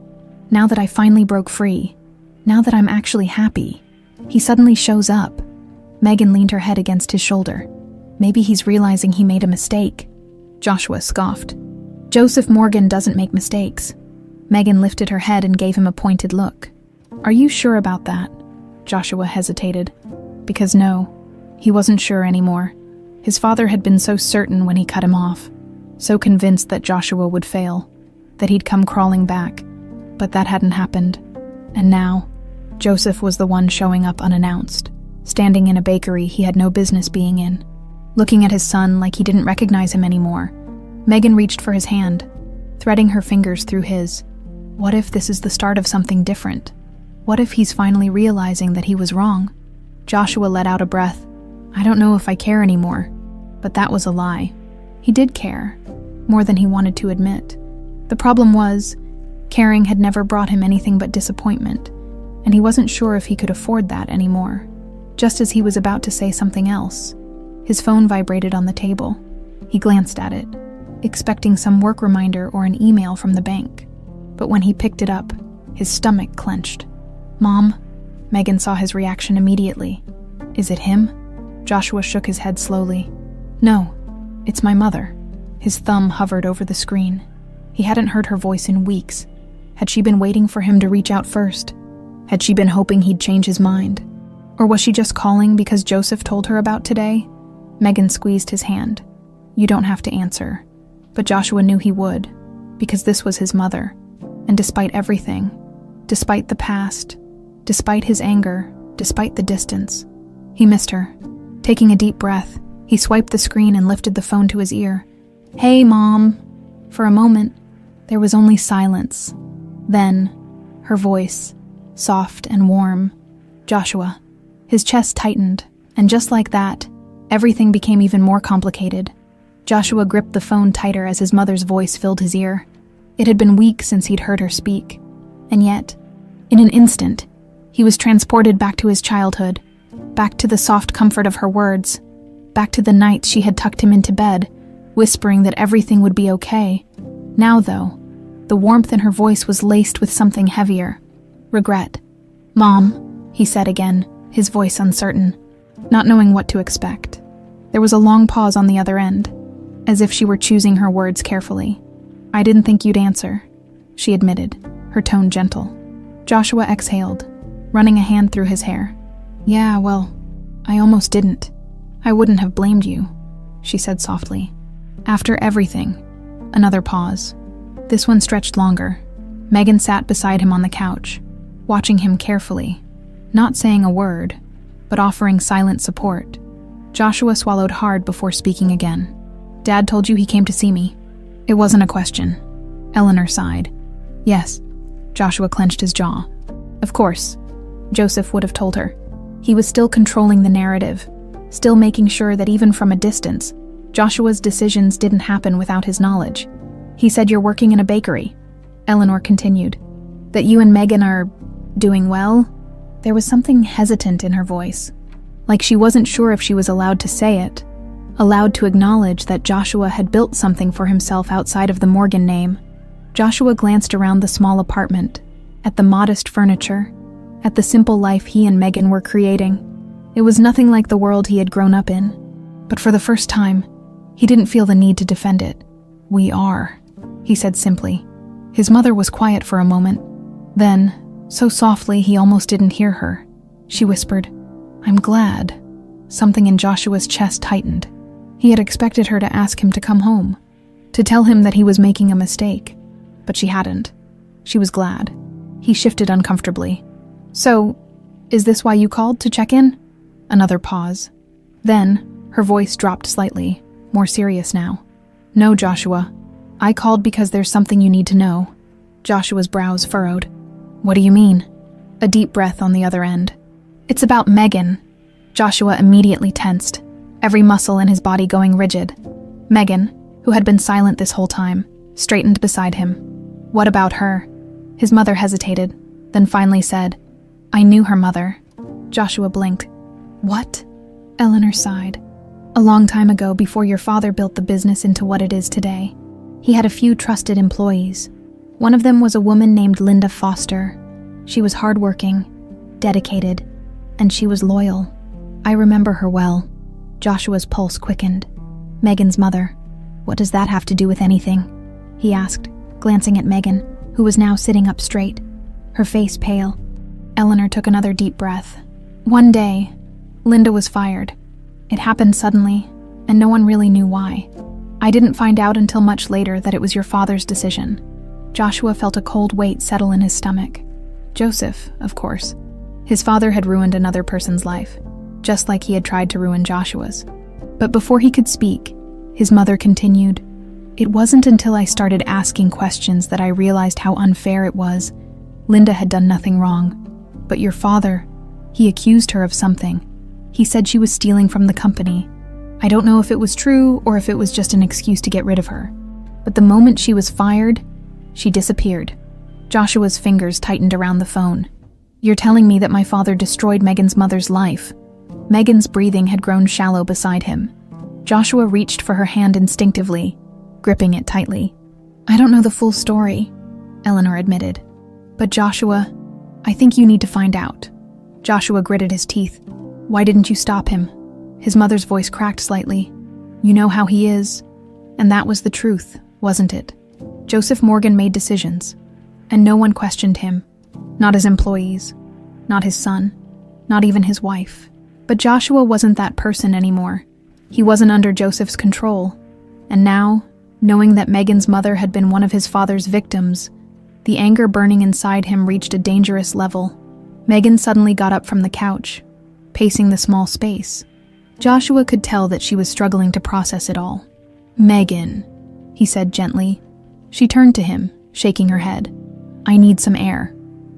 that I finally broke free, now that I'm actually happy, he suddenly shows up." Megan leaned her head against his shoulder. "Maybe he's realizing he made a mistake." Joshua scoffed. "Joseph Morgan doesn't make mistakes." Megan lifted her head and gave him a pointed look. "Are you sure about that?" Joshua hesitated. Because no, he wasn't sure anymore. His father had been so certain when he cut him off, so convinced that Joshua would fail, that he'd come crawling back. But that hadn't happened. And now, Joseph was the one showing up unannounced, standing in a bakery he had no business being in, looking at his son like he didn't recognize him anymore. Megan reached for his hand, threading her fingers through his. What if this is the start of something different? What if he's finally realizing that he was wrong? Joshua let out a breath. "I don't know if I care anymore." But that was a lie. He did care, more than he wanted to admit. The problem was, caring had never brought him anything but disappointment, and he wasn't sure if he could afford that anymore. Just as he was about to say something else, his phone vibrated on the table. He glanced at it, expecting some work reminder or an email from the bank. But when he picked it up, his stomach clenched. "Mom?" Megan saw his reaction immediately. "Is it him?" Joshua shook his head slowly. "No, it's my mother." His thumb hovered over the screen. He hadn't heard her voice in weeks. Had she been waiting for him to reach out first? Had she been hoping he'd change his mind? Or was she just calling because Joseph told her about today? Megan squeezed his hand. "You don't have to answer." But Joshua knew he would, because this was his mother. And despite everything, despite the past, despite his anger, despite the distance, he missed her. Taking a deep breath, he swiped the screen and lifted the phone to his ear. "Hey, Mom." For a moment, there was only silence. Then, her voice, soft and warm. "Joshua." His chest tightened, and just like that, everything became even more complicated. Joshua gripped the phone tighter as his mother's voice filled his ear. It had been weeks since he'd heard her speak, and yet, in an instant, he was transported back to his childhood, back to the soft comfort of her words, back to the nights she had tucked him into bed, whispering that everything would be okay. Now, though, the warmth in her voice was laced with something heavier. Regret. "Mom," he said again, his voice uncertain, not knowing what to expect. There was a long pause on the other end, as if she were choosing her words carefully. "I didn't think you'd answer," she admitted, her tone gentle. Joshua exhaled, running a hand through his hair. "Yeah, well, I almost didn't. I wouldn't have blamed you," she said softly. "After everything." Another pause. This one stretched longer. Megan sat beside him on the couch, watching him carefully, not saying a word, but offering silent support. Joshua swallowed hard before speaking again. "Dad told you he came to see me." It wasn't a question. Eleanor sighed. "Yes." Joshua clenched his jaw. Of course, Joseph would have told her. He was still controlling the narrative, still making sure that even from a distance, Joshua's decisions didn't happen without his knowledge. "He said you're working in a bakery," Eleanor continued. "That you and Megan are doing well?" There was something hesitant in her voice, like she wasn't sure if she was allowed to say it, allowed to acknowledge that Joshua had built something for himself outside of the Morgan name. Joshua glanced around the small apartment, at the modest furniture, at the simple life he and Megan were creating. It was nothing like the world he had grown up in, but for the first time, he didn't feel the need to defend it. "We are," he said simply. His mother was quiet for a moment. Then, so softly he almost didn't hear her, she whispered, "I'm glad." Something in Joshua's chest tightened. He had expected her to ask him to come home, to tell him that he was making a mistake. But she hadn't. She was glad. He shifted uncomfortably. "So, is this why you called, to check in?" Another pause. Then, her voice dropped slightly, more serious now. "No, Joshua. I called because there's something you need to know." Joshua's brows furrowed. "What do you mean?" A deep breath on the other end. "It's about Megan." Joshua immediately tensed, every muscle in his body going rigid. Megan, who had been silent this whole time, straightened beside him. "What about her?" His mother hesitated, then finally said, "I knew her mother." Joshua blinked. "What?" Eleanor sighed. "A long time ago, before your father built the business into what it is today, he had a few trusted employees. One of them was a woman named Linda Foster. She was hardworking, dedicated, and she was loyal. I remember her well." Joshua's pulse quickened. "Megan's mother. What does that have to do with anything?" he asked, glancing at Megan, who was now sitting up straight, her face pale. Eleanor took another deep breath. "One day, Linda was fired. It happened suddenly, and no one really knew why. I didn't find out until much later that it was your father's decision." Joshua felt a cold weight settle in his stomach. Joseph, of course. His father had ruined another person's life, just like he had tried to ruin Joshua's. But before he could speak, his mother continued, "It wasn't until I started asking questions that I realized how unfair it was. Linda had done nothing wrong. But your father, he accused her of something. He said she was stealing from the company. I don't know if it was true or if it was just an excuse to get rid of her. But the moment she was fired, she disappeared." Joshua's fingers tightened around the phone. "You're telling me that my father destroyed Megan's mother's life?" Megan's breathing had grown shallow beside him. Joshua reached for her hand instinctively, gripping it tightly. "I don't know the full story," Eleanor admitted. "But Joshua, I think you need to find out." Joshua gritted his teeth. "Why didn't you stop him?" His mother's voice cracked slightly. "You know how he is." And that was the truth, wasn't it? Joseph Morgan made decisions, and no one questioned him. Not his employees, not his son, not even his wife. But Joshua wasn't that person anymore. He wasn't under Joseph's control. And now, knowing that Megan's mother had been one of his father's victims, the anger burning inside him reached a dangerous level. Megan suddenly got up from the couch, pacing the small space. Joshua could tell that she was struggling to process it all. "Megan," he said gently. She turned to him, shaking her head. "I need some air."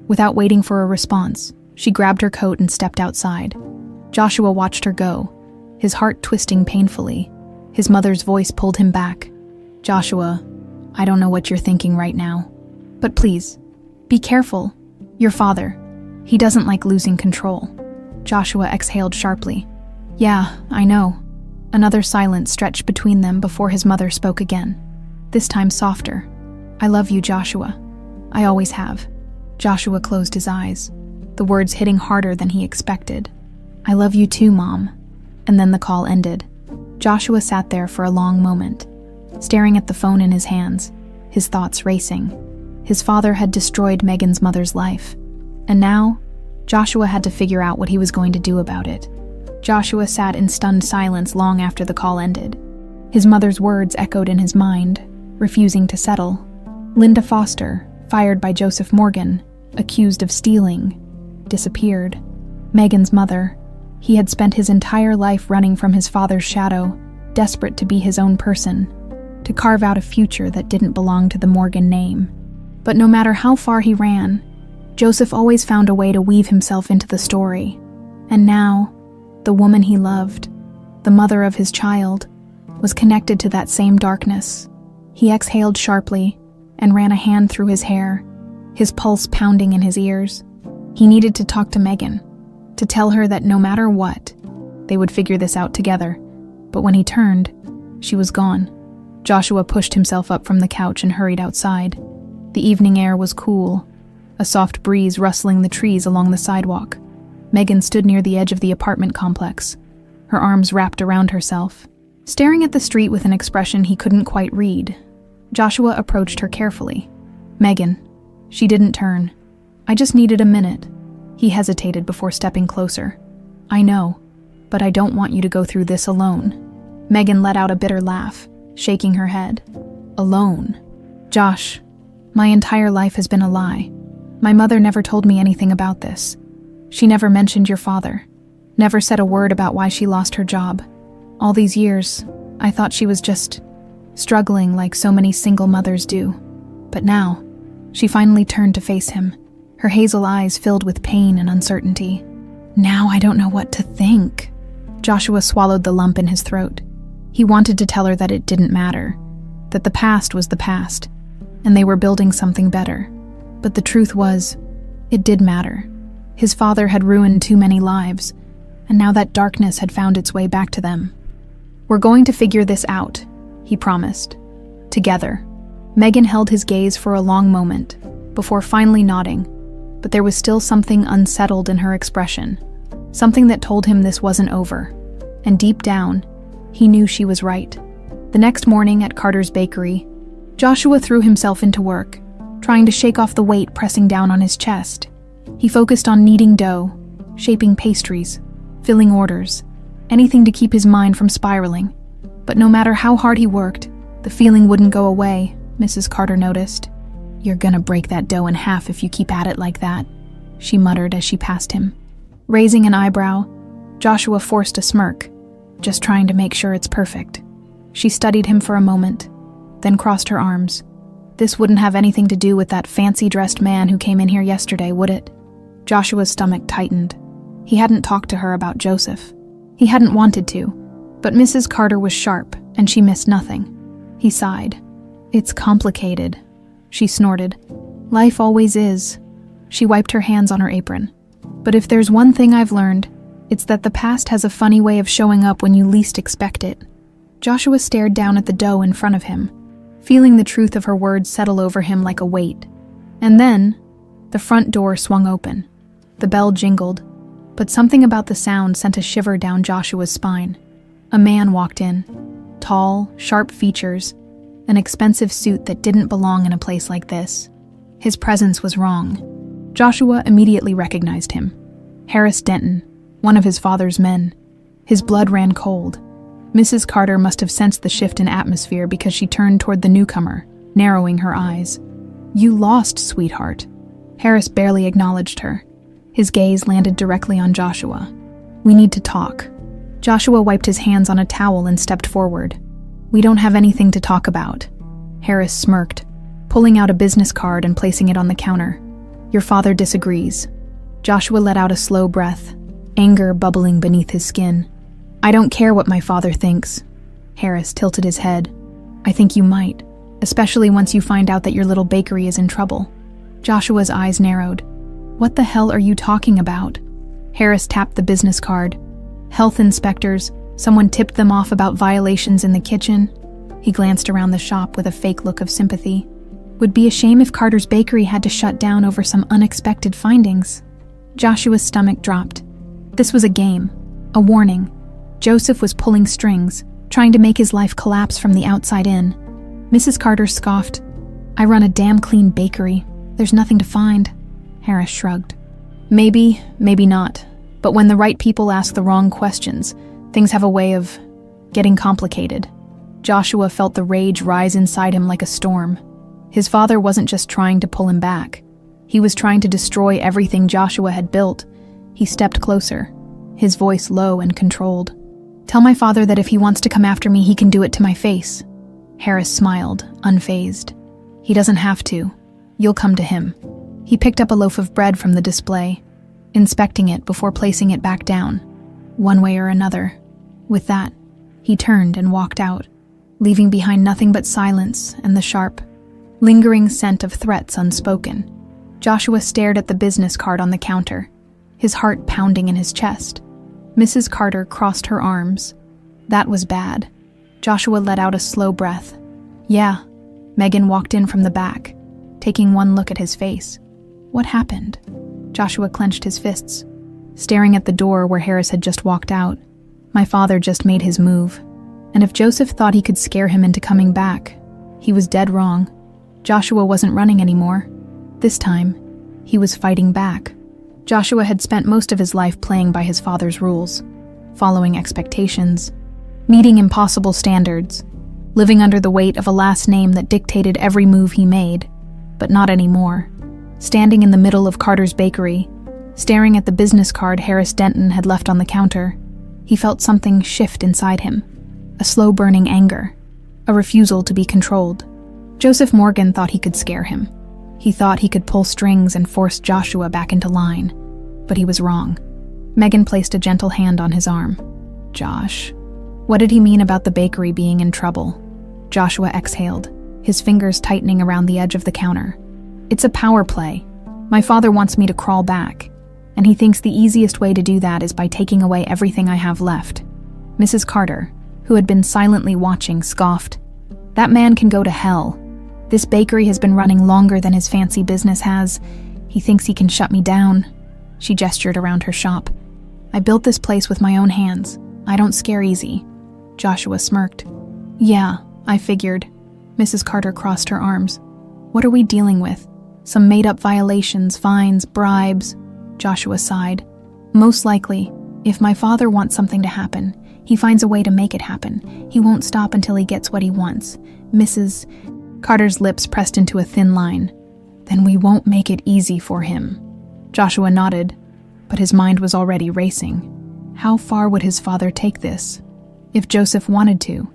Without waiting for a response, she grabbed her coat and stepped outside. Joshua watched her go, his heart twisting painfully. His mother's voice pulled him back. "Joshua, I don't know what you're thinking right now. But please, be careful. Your father, he doesn't like losing control." Joshua exhaled sharply. "Yeah, I know." Another silence stretched between them before his mother spoke again, this time softer. "I love you, Joshua. I always have." Joshua closed his eyes, the words hitting harder than he expected. "I love you too, Mom." And then the call ended. Joshua sat there for a long moment, staring at the phone in his hands, his thoughts racing. His father had destroyed Megan's mother's life, and now Joshua had to figure out what he was going to do about it. Joshua sat in stunned silence long after the call ended. His mother's words echoed in his mind, refusing to settle. Linda Foster, fired by Joseph Morgan, accused of stealing, disappeared. Megan's mother, he had spent his entire life running from his father's shadow, desperate to be his own person, to carve out a future that didn't belong to the Morgan name. But no matter how far he ran, Joseph always found a way to weave himself into the story. And now, the woman he loved, the mother of his child, was connected to that same darkness. He exhaled sharply and ran a hand through his hair, his pulse pounding in his ears. He needed to talk to Megan, to tell her that no matter what, they would figure this out together. But when he turned, she was gone. Joshua pushed himself up from the couch and hurried outside. The evening air was cool, a soft breeze rustling the trees along the sidewalk. Megan stood near the edge of the apartment complex, her arms wrapped around herself, staring at the street with an expression he couldn't quite read. Joshua approached her carefully. "Megan." She didn't turn. "I just needed a minute." He hesitated before stepping closer. "I know, but I don't want you to go through this alone." Megan let out a bitter laugh, shaking her head. alone. Josh, my entire life has been a lie. My mother never told me anything about this. She never mentioned your father, never said a word about why she lost her job. All these years, I thought she was just struggling like so many single mothers do. But now, she finally turned to face him, her hazel eyes filled with pain and uncertainty. Now I don't know what to think. Joshua swallowed the lump in his throat. He wanted to tell her that it didn't matter, that the past was the past, and they were building something better. But the truth was, it did matter. His father had ruined too many lives, and now that darkness had found its way back to them. We're going to figure this out, he promised. Together. Megan held his gaze for a long moment, before finally nodding, but there was still something unsettled in her expression, something that told him this wasn't over. And deep down, he knew she was right. The next morning at Carter's bakery, Joshua threw himself into work, trying to shake off the weight pressing down on his chest. He focused on kneading dough, shaping pastries, filling orders, anything to keep his mind from spiraling. But no matter how hard he worked, the feeling wouldn't go away, Mrs. Carter noticed. "You're gonna break that dough in half if you keep at it like that," she muttered as she passed him. Raising an eyebrow, Joshua forced a smirk, just trying to make sure it's perfect. She studied him for a moment, then crossed her arms. This wouldn't have anything to do with that fancy-dressed man who came in here yesterday, would it? Joshua's stomach tightened. He hadn't talked to her about Joseph. He hadn't wanted to, but Mrs. Carter was sharp, and she missed nothing. He sighed. "It's complicated," she snorted. "Life always is." She wiped her hands on her apron. "But if there's one thing I've learned, it's that the past has a funny way of showing up when you least expect it." Joshua stared down at the dough in front of him, feeling the truth of her words settle over him like a weight. And then, the front door swung open. The bell jingled, but something about the sound sent a shiver down Joshua's spine. A man walked in. Tall, sharp features, an expensive suit that didn't belong in a place like this. His presence was wrong. Joshua immediately recognized him. Harris Denton, one of his father's men. His blood ran cold. Mrs. Carter must have sensed the shift in atmosphere because she turned toward the newcomer, narrowing her eyes. "You lost, sweetheart." Harris barely acknowledged her. His gaze landed directly on Joshua. "We need to talk." Joshua wiped his hands on a towel and stepped forward. "We don't have anything to talk about." Harris smirked, pulling out a business card and placing it on the counter. "Your father disagrees." Joshua let out a slow breath, anger bubbling beneath his skin. "I don't care what my father thinks." Harris tilted his head. "I think you might, especially once you find out that your little bakery is in trouble." Joshua's eyes narrowed. "What the hell are you talking about?" Harris tapped the business card. "Health inspectors, someone tipped them off about violations in the kitchen." He glanced around the shop with a fake look of sympathy. "Would be a shame if Carter's bakery had to shut down over some unexpected findings." Joshua's stomach dropped. This was a game, a warning. Joseph was pulling strings, trying to make his life collapse from the outside in. Mrs. Carter scoffed. "I run a damn clean bakery. There's nothing to find." Harris shrugged. "Maybe, maybe not. But when the right people ask the wrong questions, things have a way of getting complicated." Joshua felt the rage rise inside him like a storm. His father wasn't just trying to pull him back. He was trying to destroy everything Joshua had built. He stepped closer, his voice low and controlled. "Tell my father that if he wants to come after me, he can do it to my face." Harris smiled, unfazed. "He doesn't have to. You'll come to him." He picked up a loaf of bread from the display, inspecting it before placing it back down, one way or another. With that, he turned and walked out, leaving behind nothing but silence and the sharp, lingering scent of threats unspoken. Joshua stared at the business card on the counter, his heart pounding in his chest. Mrs. Carter crossed her arms. That was bad. Joshua let out a slow breath. "Yeah." Megan walked in from the back, taking one look at his face. "What happened?" Joshua clenched his fists, staring at the door where Harris had just walked out. "My father just made his move. And if Joseph thought he could scare him into coming back, he was dead wrong. Joshua wasn't running anymore. This time, he was fighting back." Joshua had spent most of his life playing by his father's rules, following expectations, meeting impossible standards. living under the weight of a last name that dictated every move he made, but not anymore. Standing in the middle of Carter's bakery, staring at the business card Harris Denton had left on the counter, he felt something shift inside him, a slow-burning anger, a refusal to be controlled. Joseph Morgan thought he could scare him. He thought he could pull strings and force Joshua back into line, but he was wrong. Megan placed a gentle hand on his arm. Josh. What did he mean about the bakery being in trouble? Joshua exhaled, his fingers tightening around the edge of the counter. It's a power play. My father wants me to crawl back, and he thinks the easiest way to do that is by taking away everything I have left. Mrs. Carter, who had been silently watching, scoffed. That man can go to hell. This bakery has been running longer than his fancy business has. He thinks he can shut me down. She gestured around her shop. I built this place with my own hands. I don't scare easy. Joshua smirked. Yeah, I figured. Mrs. Carter crossed her arms. What are we dealing with? Some made-up violations, fines, bribes? Joshua sighed. Most likely, if my father wants something to happen, he finds a way to make it happen. He won't stop until he gets what he wants. Mrs. Carter's lips pressed into a thin line. Then we won't make it easy for him. Joshua nodded, but his mind was already racing. How far would his father take this? If Joseph wanted to,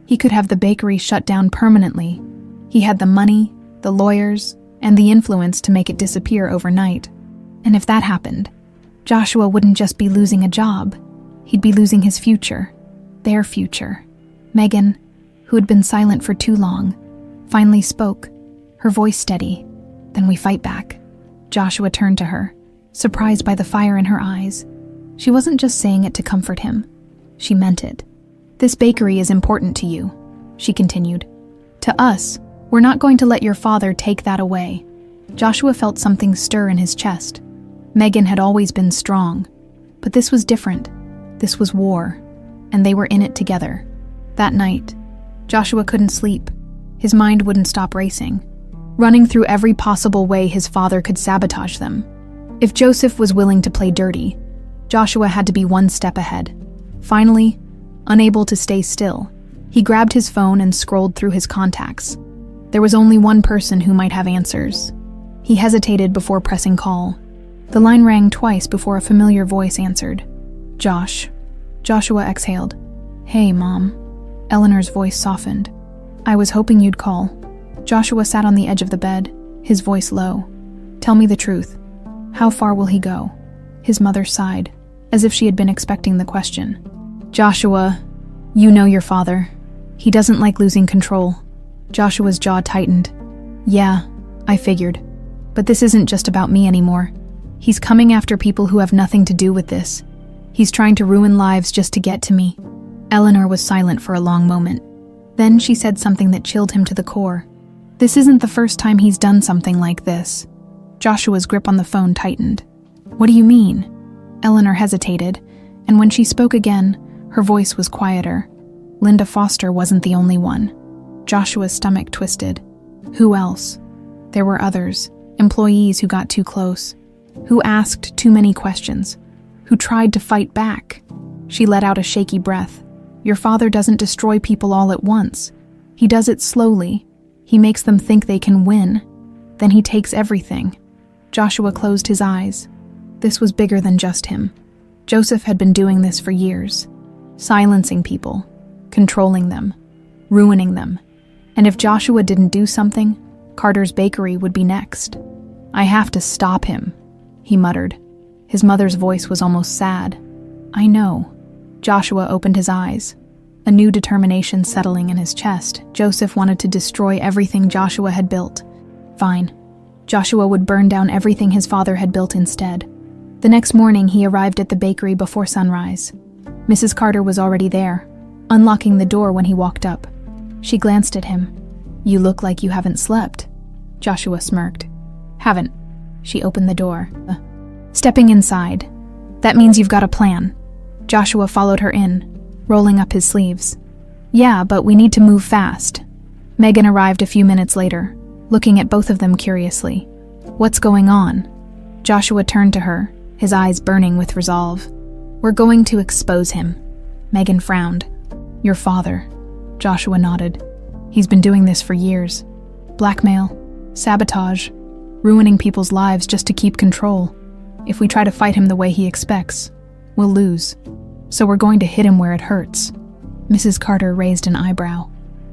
he could have the bakery shut down permanently. He had the money, the lawyers, and the influence to make it disappear overnight. And if that happened, Joshua wouldn't just be losing a job. He'd be losing his future. Their future. Megan, who had been silent for too long, finally spoke, her voice steady. Then we fight back. Joshua turned to her, surprised by the fire in her eyes. She wasn't just saying it to comfort him. She meant it. This bakery is important to you, she continued. To us, we're not going to let your father take that away. Joshua felt something stir in his chest. Megan had always been strong, but this was different. This was war, and they were in it together. That night, Joshua couldn't sleep. His mind wouldn't stop racing, running through every possible way his father could sabotage them. If Joseph was willing to play dirty, Joshua had to be one step ahead. Finally, unable to stay still, he grabbed his phone and scrolled through his contacts. There was only one person who might have answers. He hesitated before pressing call. The line rang twice before a familiar voice answered. Josh. Joshua exhaled. Hey, Mom. Eleanor's voice softened. I was hoping you'd call. Joshua sat on the edge of the bed, his voice low. Tell me the truth. How far will he go? His mother sighed, as if she had been expecting the question. Joshua, you know your father. He doesn't like losing control. Joshua's jaw tightened. Yeah, I figured. But this isn't just about me anymore. He's coming after people who have nothing to do with this. He's trying to ruin lives just to get to me. Eleanor was silent for a long moment. Then she said something that chilled him to the core. This isn't the first time he's done something like this. Joshua's grip on the phone tightened. What do you mean? Eleanor hesitated, and when she spoke again, her voice was quieter. Linda Foster wasn't the only one. Joshua's stomach twisted. Who else? There were others, employees who got too close, who asked too many questions, who tried to fight back. She let out a shaky breath. Your father doesn't destroy people all at once. He does it slowly. He makes them think they can win. Then he takes everything. Joshua closed his eyes. This was bigger than just him. Joseph had been doing this for years, silencing people, controlling them, ruining them. And if Joshua didn't do something, Carter's bakery would be next. I have to stop him, he muttered. His mother's voice was almost sad. I know. Joshua opened his eyes, a new determination settling in his chest. Joseph wanted to destroy everything Joshua had built. Fine. Joshua would burn down everything his father had built instead. The next morning, he arrived at the bakery before sunrise. Mrs. Carter was already there, unlocking the door when he walked up. She glanced at him. You look like you haven't slept. Joshua smirked. Haven't. She opened the door. Stepping inside. That means you've got a plan. Joshua followed her in, rolling up his sleeves. Yeah, but we need to move fast. Megan arrived a few minutes later, looking at both of them curiously. What's going on? Joshua turned to her, his eyes burning with resolve. We're going to expose him. Megan frowned. Your father. Joshua nodded. He's been doing this for years. Blackmail, sabotage, ruining people's lives just to keep control. If we try to fight him the way he expects, we'll lose. So we're going to hit him where it hurts. Mrs. Carter raised an eyebrow.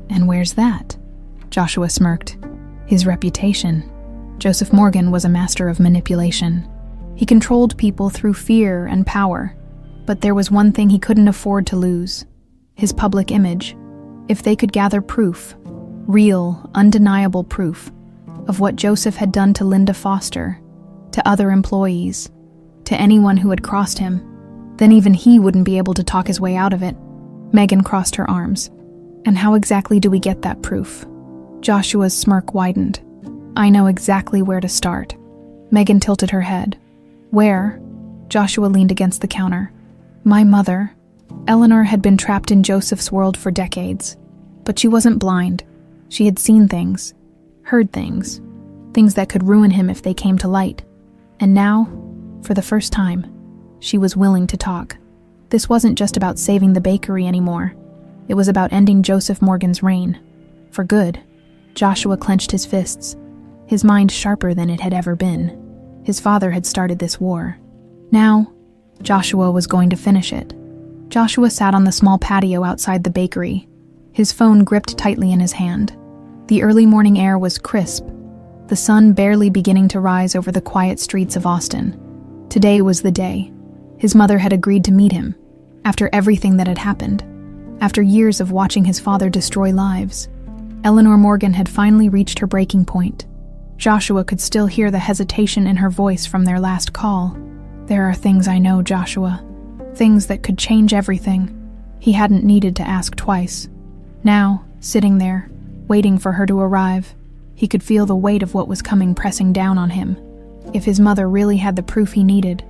And where's that? Joshua smirked. His reputation. Joseph Morgan was a master of manipulation. He controlled people through fear and power. But there was one thing he couldn't afford to lose: his public image. If they could gather proof, real, undeniable proof, of what Joseph had done to Linda Foster, to other employees, to anyone who had crossed him, then even he wouldn't be able to talk his way out of it. Megan crossed her arms. And how exactly do we get that proof? Joshua's smirk widened. I know exactly where to start. Megan tilted her head. Where? Joshua leaned against the counter. My mother. Eleanor had been trapped in Joseph's world for decades. But she wasn't blind. She had seen things, heard things, things that could ruin him if they came to light. And now, for the first time, she was willing to talk. This wasn't just about saving the bakery anymore. It was about ending Joseph Morgan's reign. For good. Joshua clenched his fists, his mind sharper than it had ever been. His father had started this war. Now, Joshua was going to finish it. Joshua sat on the small patio outside the bakery, his phone gripped tightly in his hand. The early morning air was crisp, the sun barely beginning to rise over the quiet streets of Austin. Today was the day. His mother had agreed to meet him, after everything that had happened. After years of watching his father destroy lives, Eleanor Morgan had finally reached her breaking point. Joshua could still hear the hesitation in her voice from their last call. There are things I know, Joshua. Things that could change everything. He hadn't needed to ask twice. Now, sitting there, waiting for her to arrive, he could feel the weight of what was coming pressing down on him. If his mother really had the proof he needed,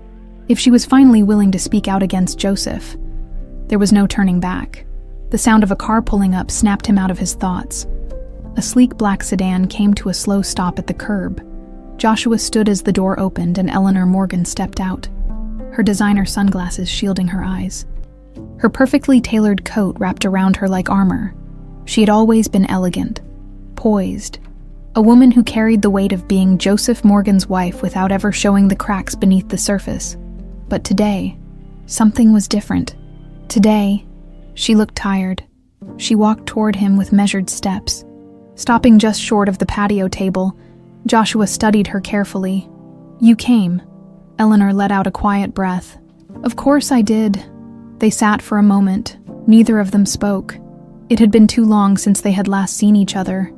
if she was finally willing to speak out against Joseph, there was no turning back. The sound of a car pulling up snapped him out of his thoughts. A sleek black sedan came to a slow stop at the curb. Joshua stood as the door opened and Eleanor Morgan stepped out, her designer sunglasses shielding her eyes. Her perfectly tailored coat wrapped around her like armor. She had always been elegant, poised, a woman who carried the weight of being Joseph Morgan's wife without ever showing the cracks beneath the surface. But today, something was different. Today, she looked tired. She walked toward him with measured steps. Stopping just short of the patio table, Joshua studied her carefully. You came. Eleanor let out a quiet breath. Of course I did. They sat for a moment. Neither of them spoke. It had been too long since they had last seen each other.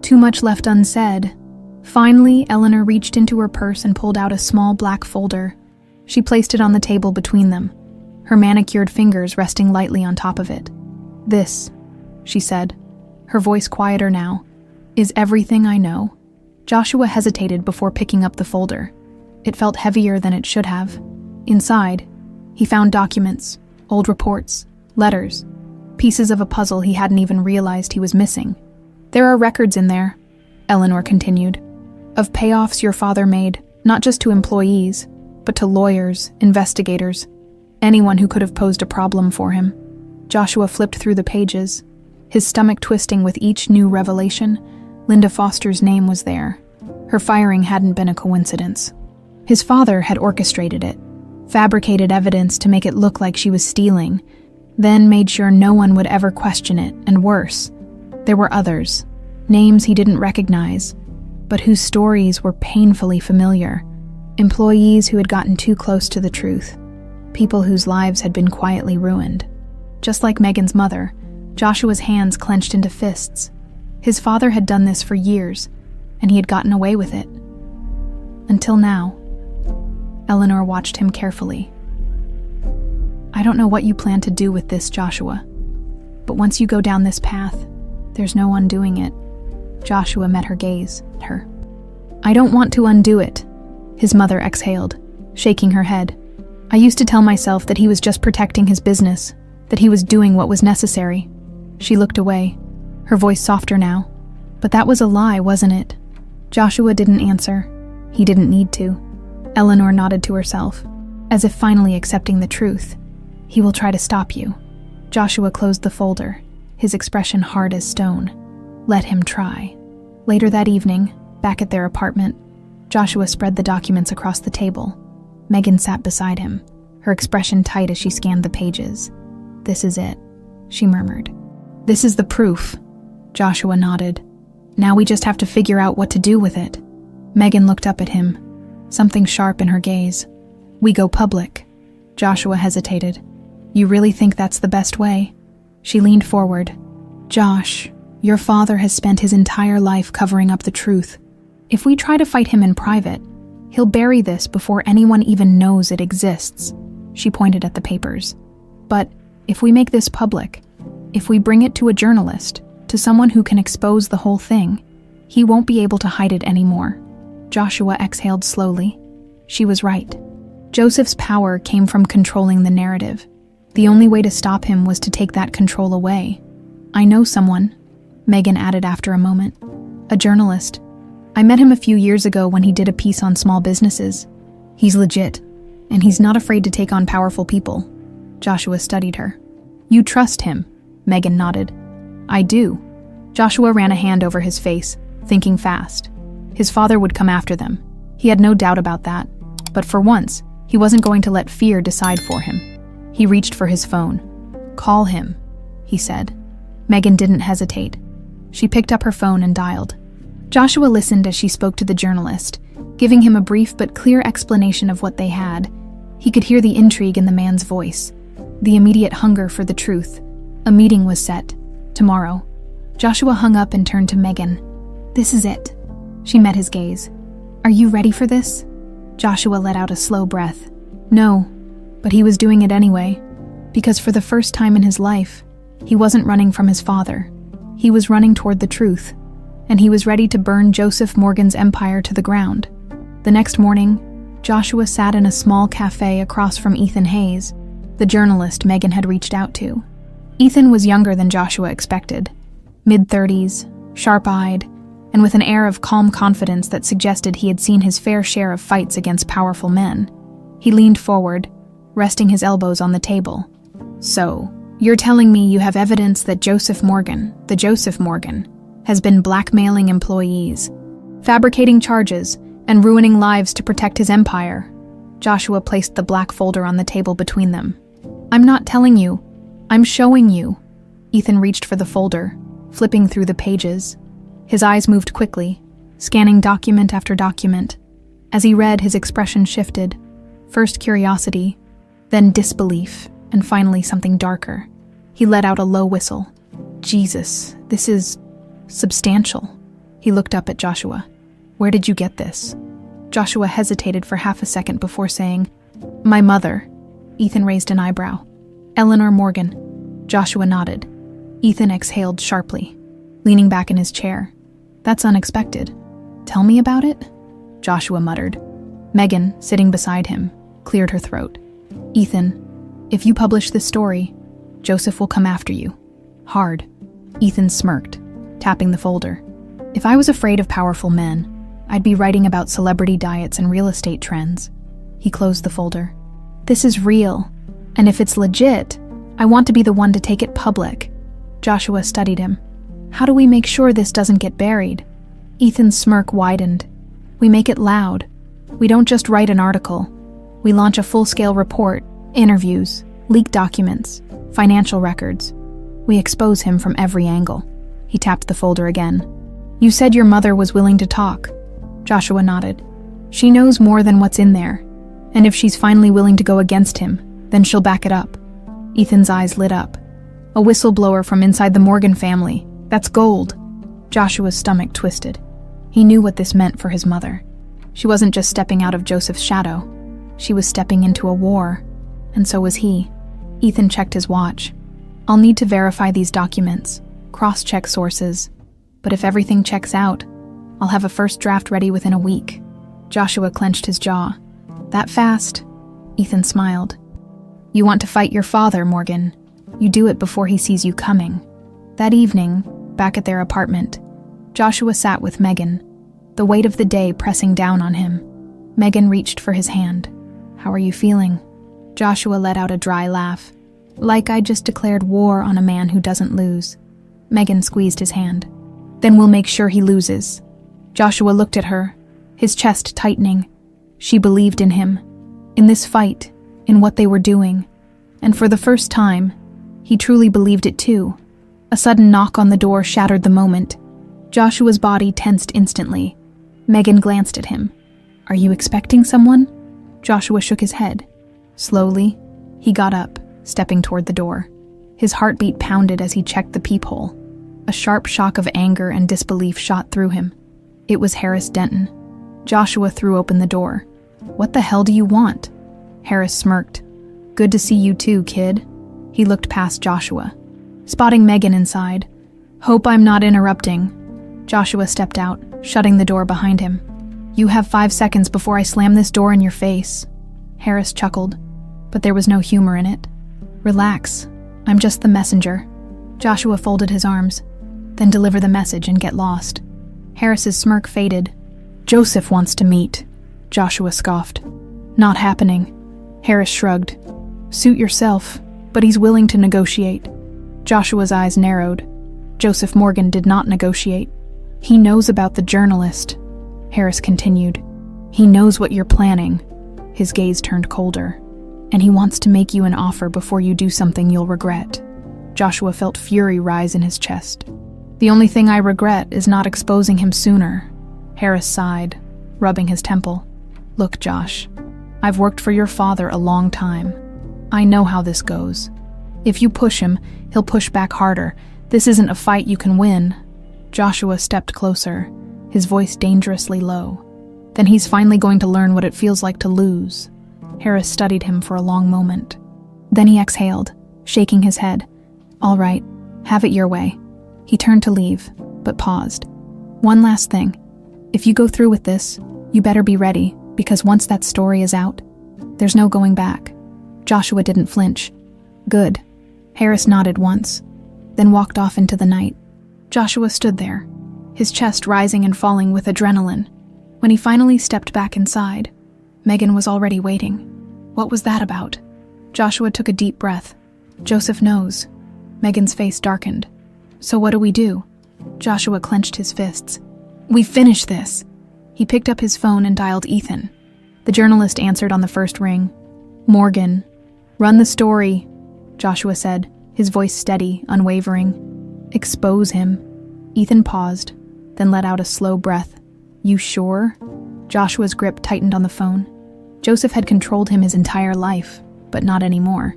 Too much left unsaid. Finally, Eleanor reached into her purse and pulled out a small black folder. She placed it on the table between them, her manicured fingers resting lightly on top of it. This, she said, her voice quieter now, is everything I know. Joshua hesitated before picking up the folder. It felt heavier than it should have. Inside, he found documents, old reports, letters, pieces of a puzzle he hadn't even realized he was missing. There are records in there, Eleanor continued, of payoffs your father made, not just to employees, but to lawyers, investigators, anyone who could have posed a problem for him. Joshua flipped through the pages, his stomach twisting with each new revelation. Linda Foster's name was there. Her firing hadn't been a coincidence. His father had orchestrated it, fabricated evidence to make it look like she was stealing, then made sure no one would ever question it, and worse, there were others, names he didn't recognize, but whose stories were painfully familiar. Employees who had gotten too close to the truth, people whose lives had been quietly ruined. Just like Megan's mother, Joshua's hands clenched into fists. His father had done this for years, and he had gotten away with it. Until now. Eleanor watched him carefully. I don't know what you plan to do with this, Joshua, but once you go down this path, there's no undoing it. Joshua met her gaze at her. I don't want to undo it, his mother exhaled, shaking her head. I used to tell myself that he was just protecting his business, that he was doing what was necessary. She looked away, her voice softer now. But that was a lie, wasn't it? Joshua didn't answer. He didn't need to. Eleanor nodded to herself, as if finally accepting the truth. He will try to stop you. Joshua closed the folder, his expression hard as stone. Let him try. Later that evening, back at their apartment, Joshua spread the documents across the table. Megan sat beside him, her expression tight as she scanned the pages. "This is it," she murmured. "This is the proof." Joshua nodded. "Now we just have to figure out what to do with it." Megan looked up at him, something sharp in her gaze. "We go public." Joshua hesitated. "You really think that's the best way?" She leaned forward. "Josh, your father has spent his entire life covering up the truth. If we try to fight him in private, he'll bury this before anyone even knows it exists." She pointed at the papers. "But if we make this public, if we bring it to a journalist, to someone who can expose the whole thing, he won't be able to hide it anymore." Joshua exhaled slowly. She was right. Joseph's power came from controlling the narrative. The only way to stop him was to take that control away. "I know someone," Megan added after a moment. "A journalist. I met him a few years ago when he did a piece on small businesses. He's legit, and he's not afraid to take on powerful people." Joshua studied her. "You trust him?" Megan nodded. "I do." Joshua ran a hand over his face, thinking fast. His father would come after them. He had no doubt about that. But for once, he wasn't going to let fear decide for him. He reached for his phone. "Call him," he said. Megan didn't hesitate. She picked up her phone and dialed. Joshua listened as she spoke to the journalist, giving him a brief but clear explanation of what they had. He could hear the intrigue in the man's voice, the immediate hunger for the truth. A meeting was set. Tomorrow. Joshua hung up and turned to Megan. "This is it." She met his gaze. "Are you ready for this?" Joshua let out a slow breath. No, but he was doing it anyway, because for the first time in his life, he wasn't running from his father. He was running toward the truth, and he was ready to burn Joseph Morgan's empire to the ground. The next morning, Joshua sat in a small cafe across from Ethan Hayes, the journalist Megan had reached out to. Ethan was younger than Joshua expected, mid-30s, sharp-eyed, and with an air of calm confidence that suggested he had seen his fair share of fights against powerful men. He leaned forward, resting his elbows on the table. "So, you're telling me you have evidence that Joseph Morgan, the Joseph Morgan, has been blackmailing employees, fabricating charges, and ruining lives to protect his empire?" Joshua placed the black folder on the table between them. "I'm not telling you. I'm showing you." Ethan reached for the folder, flipping through the pages. His eyes moved quickly, scanning document after document. As he read, his expression shifted. First curiosity, then disbelief, and finally something darker. He let out a low whistle. "Jesus, this is substantial." He looked up at Joshua. "Where did you get this?" Joshua hesitated for half a second before saying, "My mother." Ethan raised an eyebrow. "Eleanor Morgan." Joshua nodded. Ethan exhaled sharply, leaning back in his chair. "That's unexpected. Tell me about it?" Joshua muttered. Megan, sitting beside him, cleared her throat. "Ethan, if you publish this story, Joseph will come after you. Hard." Ethan smirked, tapping the folder. "If I was afraid of powerful men, I'd be writing about celebrity diets and real estate trends." He closed the folder. "This is real, and if it's legit, I want to be the one to take it public." Joshua studied him. "How do we make sure this doesn't get buried?" Ethan's smirk widened. "We make it loud. We don't just write an article. We launch a full-scale report, interviews, leaked documents, financial records. We expose him from every angle." He tapped the folder again. "You said your mother was willing to talk." Joshua nodded. "She knows more than what's in there, and if she's finally willing to go against him, then she'll back it up." Ethan's eyes lit up. "A whistleblower from inside the Morgan family. That's gold." Joshua's stomach twisted. He knew what this meant for his mother. She wasn't just stepping out of Joseph's shadow. She was stepping into a war, and so was he. Ethan checked his watch. "I'll need to verify these documents, cross-check sources, but if everything checks out, I'll have a first draft ready within a week." Joshua clenched his jaw. "That fast?" Ethan smiled. "You want to fight your father, Morgan. You do it before he sees you coming." That evening, back at their apartment, Joshua sat with Megan, the weight of the day pressing down on him. Megan reached for his hand. "How are you feeling?" Joshua let out a dry laugh. "Like I just declared war on a man who doesn't lose." Megan squeezed his hand. Then we'll make sure he loses. Joshua looked at her, his chest tightening. She believed in him, in this fight, in what they were doing. And for the first time, he truly believed it too. A sudden knock on the door shattered the moment. Joshua's body tensed instantly. Megan glanced at him. Are you expecting someone? Joshua shook his head. Slowly, he got up, stepping toward the door. His heartbeat pounded as he checked the peephole. A sharp shock of anger and disbelief shot through him. It was Harris Denton. Joshua threw open the door. What the hell do you want? Harris smirked. Good to see you too, kid. He looked past Joshua, spotting Megan inside. Hope I'm not interrupting. Joshua stepped out, shutting the door behind him. You have 5 seconds before I slam this door in your face. Harris chuckled, but there was no humor in it. Relax. I'm just the messenger. Joshua folded his arms. Then deliver the message and get lost. Harris's smirk faded. Joseph wants to meet. Joshua scoffed. Not happening. Harris shrugged. Suit yourself, but he's willing to negotiate. Joshua's eyes narrowed. Joseph Morgan did not negotiate. He knows about the journalist. Harris continued. He knows what you're planning. His gaze turned colder. And he wants to make you an offer before you do something you'll regret. Joshua felt fury rise in his chest. The only thing I regret is not exposing him sooner. Harris sighed, rubbing his temple. Look, Josh, I've worked for your father a long time. I know how this goes. If you push him, he'll push back harder. This isn't a fight you can win. Joshua stepped closer, his voice dangerously low. Then he's finally going to learn what it feels like to lose. Harris studied him for a long moment. Then he exhaled, shaking his head. All right, have it your way. He turned to leave, but paused. One last thing. If you go through with this, you better be ready, because once that story is out, there's no going back. Joshua didn't flinch. Good. Harris nodded once, then walked off into the night. Joshua stood there, his chest rising and falling with adrenaline. When he finally stepped back inside, Megan was already waiting. What was that about? Joshua took a deep breath. Joseph knows. Megan's face darkened. So what do we do? Joshua clenched his fists. We finish this. He picked up his phone and dialed Ethan. The journalist answered on the first ring. Morgan. Run the story, Joshua said, his voice steady, unwavering. Expose him. Ethan paused, then let out a slow breath. You sure? Joshua's grip tightened on the phone. Joseph had controlled him his entire life, but not anymore.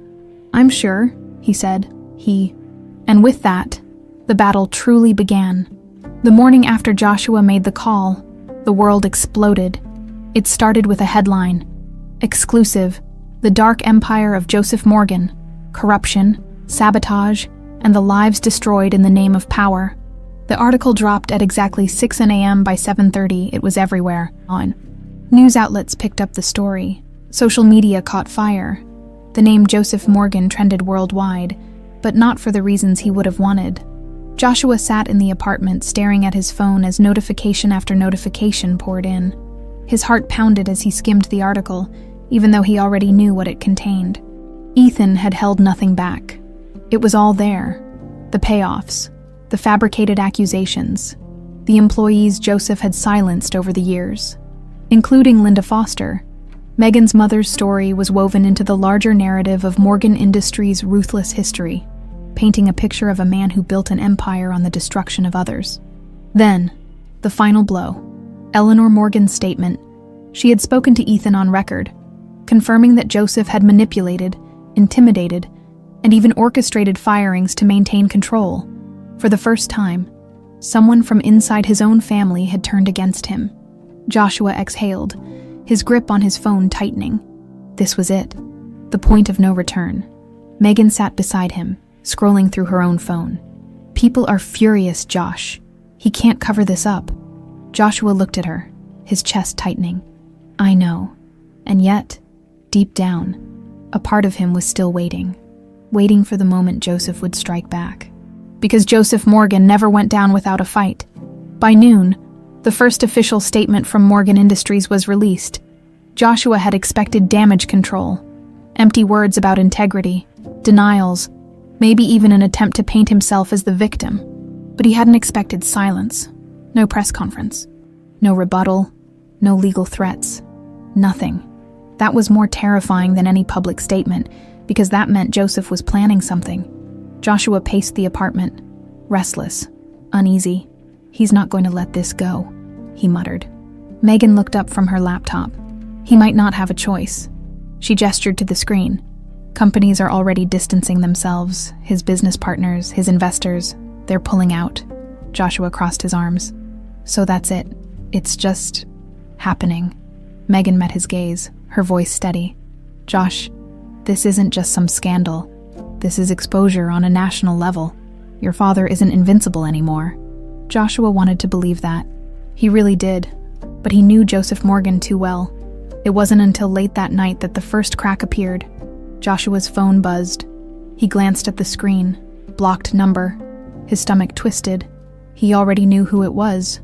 I'm sure, he said. And with that, the battle truly began. The morning after Joshua made the call, the world exploded. It started with a headline. Exclusive. The Dark Empire of Joseph Morgan. Corruption, sabotage, and the lives destroyed in the name of power. The article dropped at exactly 6 a.m. By 7:30, it was everywhere. News outlets picked up the story. Social media caught fire. The name Joseph Morgan trended worldwide, but not for the reasons he would have wanted. Joshua sat in the apartment staring at his phone as notification after notification poured in. His heart pounded as he skimmed the article, even though he already knew what it contained. Ethan had held nothing back. It was all there. The payoffs, the fabricated accusations, the employees Joseph had silenced over the years, including Linda Foster. Megan's mother's story was woven into the larger narrative of Morgan Industries' ruthless history, painting a picture of a man who built an empire on the destruction of others. Then, the final blow. Eleanor Morgan's statement. She had spoken to Ethan on record, confirming that Joseph had manipulated, intimidated, and even orchestrated firings to maintain control. For the first time, someone from inside his own family had turned against him. Joshua exhaled, his grip on his phone tightening. This was it, the point of no return. Megan sat beside him, scrolling through her own phone. People are furious, Josh. He can't cover this up. Joshua looked at her, his chest tightening. I know. And yet, deep down, a part of him was still waiting for the moment Joseph would strike back. Because Joseph Morgan never went down without a fight. By noon, the first official statement from Morgan Industries was released. Joshua had expected damage control, empty words about integrity, denials, maybe even an attempt to paint himself as the victim. But he hadn't expected silence. No press conference. No rebuttal. No legal threats. Nothing. That was more terrifying than any public statement, because that meant Joseph was planning something. Joshua paced the apartment, restless, uneasy. "He's not going to let this go," he muttered. Megan looked up from her laptop. He might not have a choice. She gestured to the screen. Companies are already distancing themselves, his business partners, his investors. They're pulling out. Joshua crossed his arms. "So that's it. It's just happening." Megan met his gaze, her voice steady. "Josh, this isn't just some scandal. This is exposure on a national level. Your father isn't invincible anymore." Joshua wanted to believe that. He really did. But he knew Joseph Morgan too well. It wasn't until late that night that the first crack appeared. Joshua's phone buzzed. He glanced at the screen. Blocked number. His stomach twisted. He already knew who it was.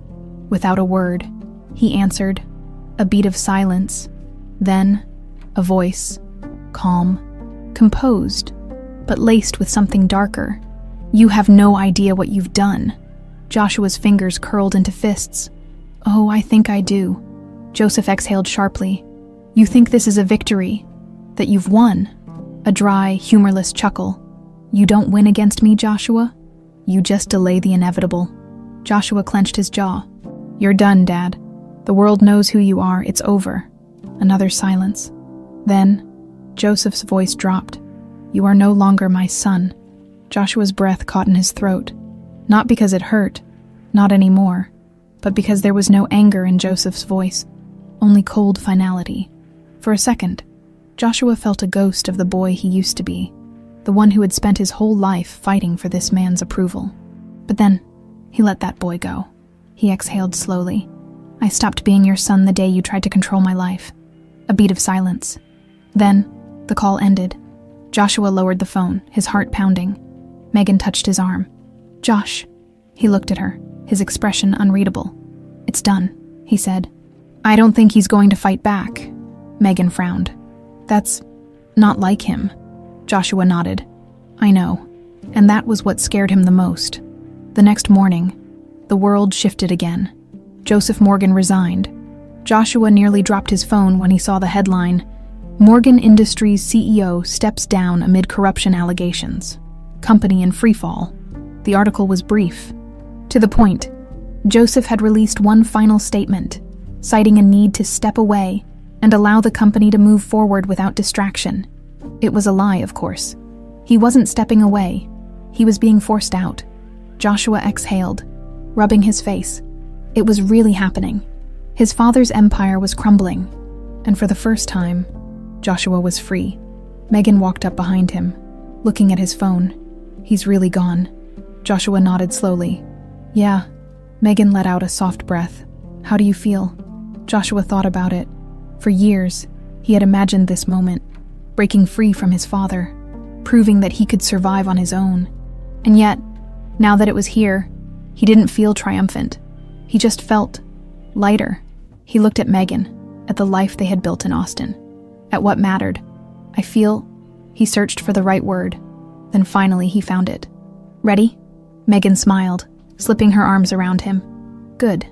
Without a word, he answered. A beat of silence. Then, a voice. Calm. Composed. But laced with something darker. "You have no idea what you've done." Joshua's fingers curled into fists. "Oh, I think I do." Joseph exhaled sharply. "You think this is a victory? That you've won?" A dry, humorless chuckle. "You don't win against me, Joshua. You just delay the inevitable." Joshua clenched his jaw. "You're done, Dad. The world knows who you are. It's over." Another silence. Then, Joseph's voice dropped. "You are no longer my son." Joshua's breath caught in his throat. Not because it hurt, not anymore, but because there was no anger in Joseph's voice, only cold finality. For a second, Joshua felt a ghost of the boy he used to be, the one who had spent his whole life fighting for this man's approval. But then, he let that boy go. He exhaled slowly. "I stopped being your son the day you tried to control my life." A beat of silence. Then, the call ended. Joshua lowered the phone, his heart pounding. Megan touched his arm. "Josh." He looked at her, his expression unreadable. "It's done," he said. "I don't think he's going to fight back." Megan frowned. "That's not like him." Joshua nodded. "I know." And that was what scared him the most. The next morning, the world shifted again. Joseph Morgan resigned. Joshua nearly dropped his phone when he saw the headline, "Morgan Industries CEO steps down amid corruption allegations. Company in freefall." The article was brief. To the point, Joseph had released one final statement, citing a need to step away and allow the company to move forward without distraction. It was a lie, of course. He wasn't stepping away. He was being forced out. Joshua exhaled, rubbing his face. It was really happening. His father's empire was crumbling, and for the first time, Joshua was free. Megan walked up behind him, looking at his phone. "He's really gone." Joshua nodded slowly. "Yeah." Megan let out a soft breath. "How do you feel?" Joshua thought about it. For years, he had imagined this moment, breaking free from his father, proving that he could survive on his own. And yet, now that it was here, he didn't feel triumphant. He just felt lighter. He looked at Megan, at the life they had built in Austin, at what mattered. "I feel..." He searched for the right word. Then finally he found it. "Ready?" Megan smiled, slipping her arms around him. "Good."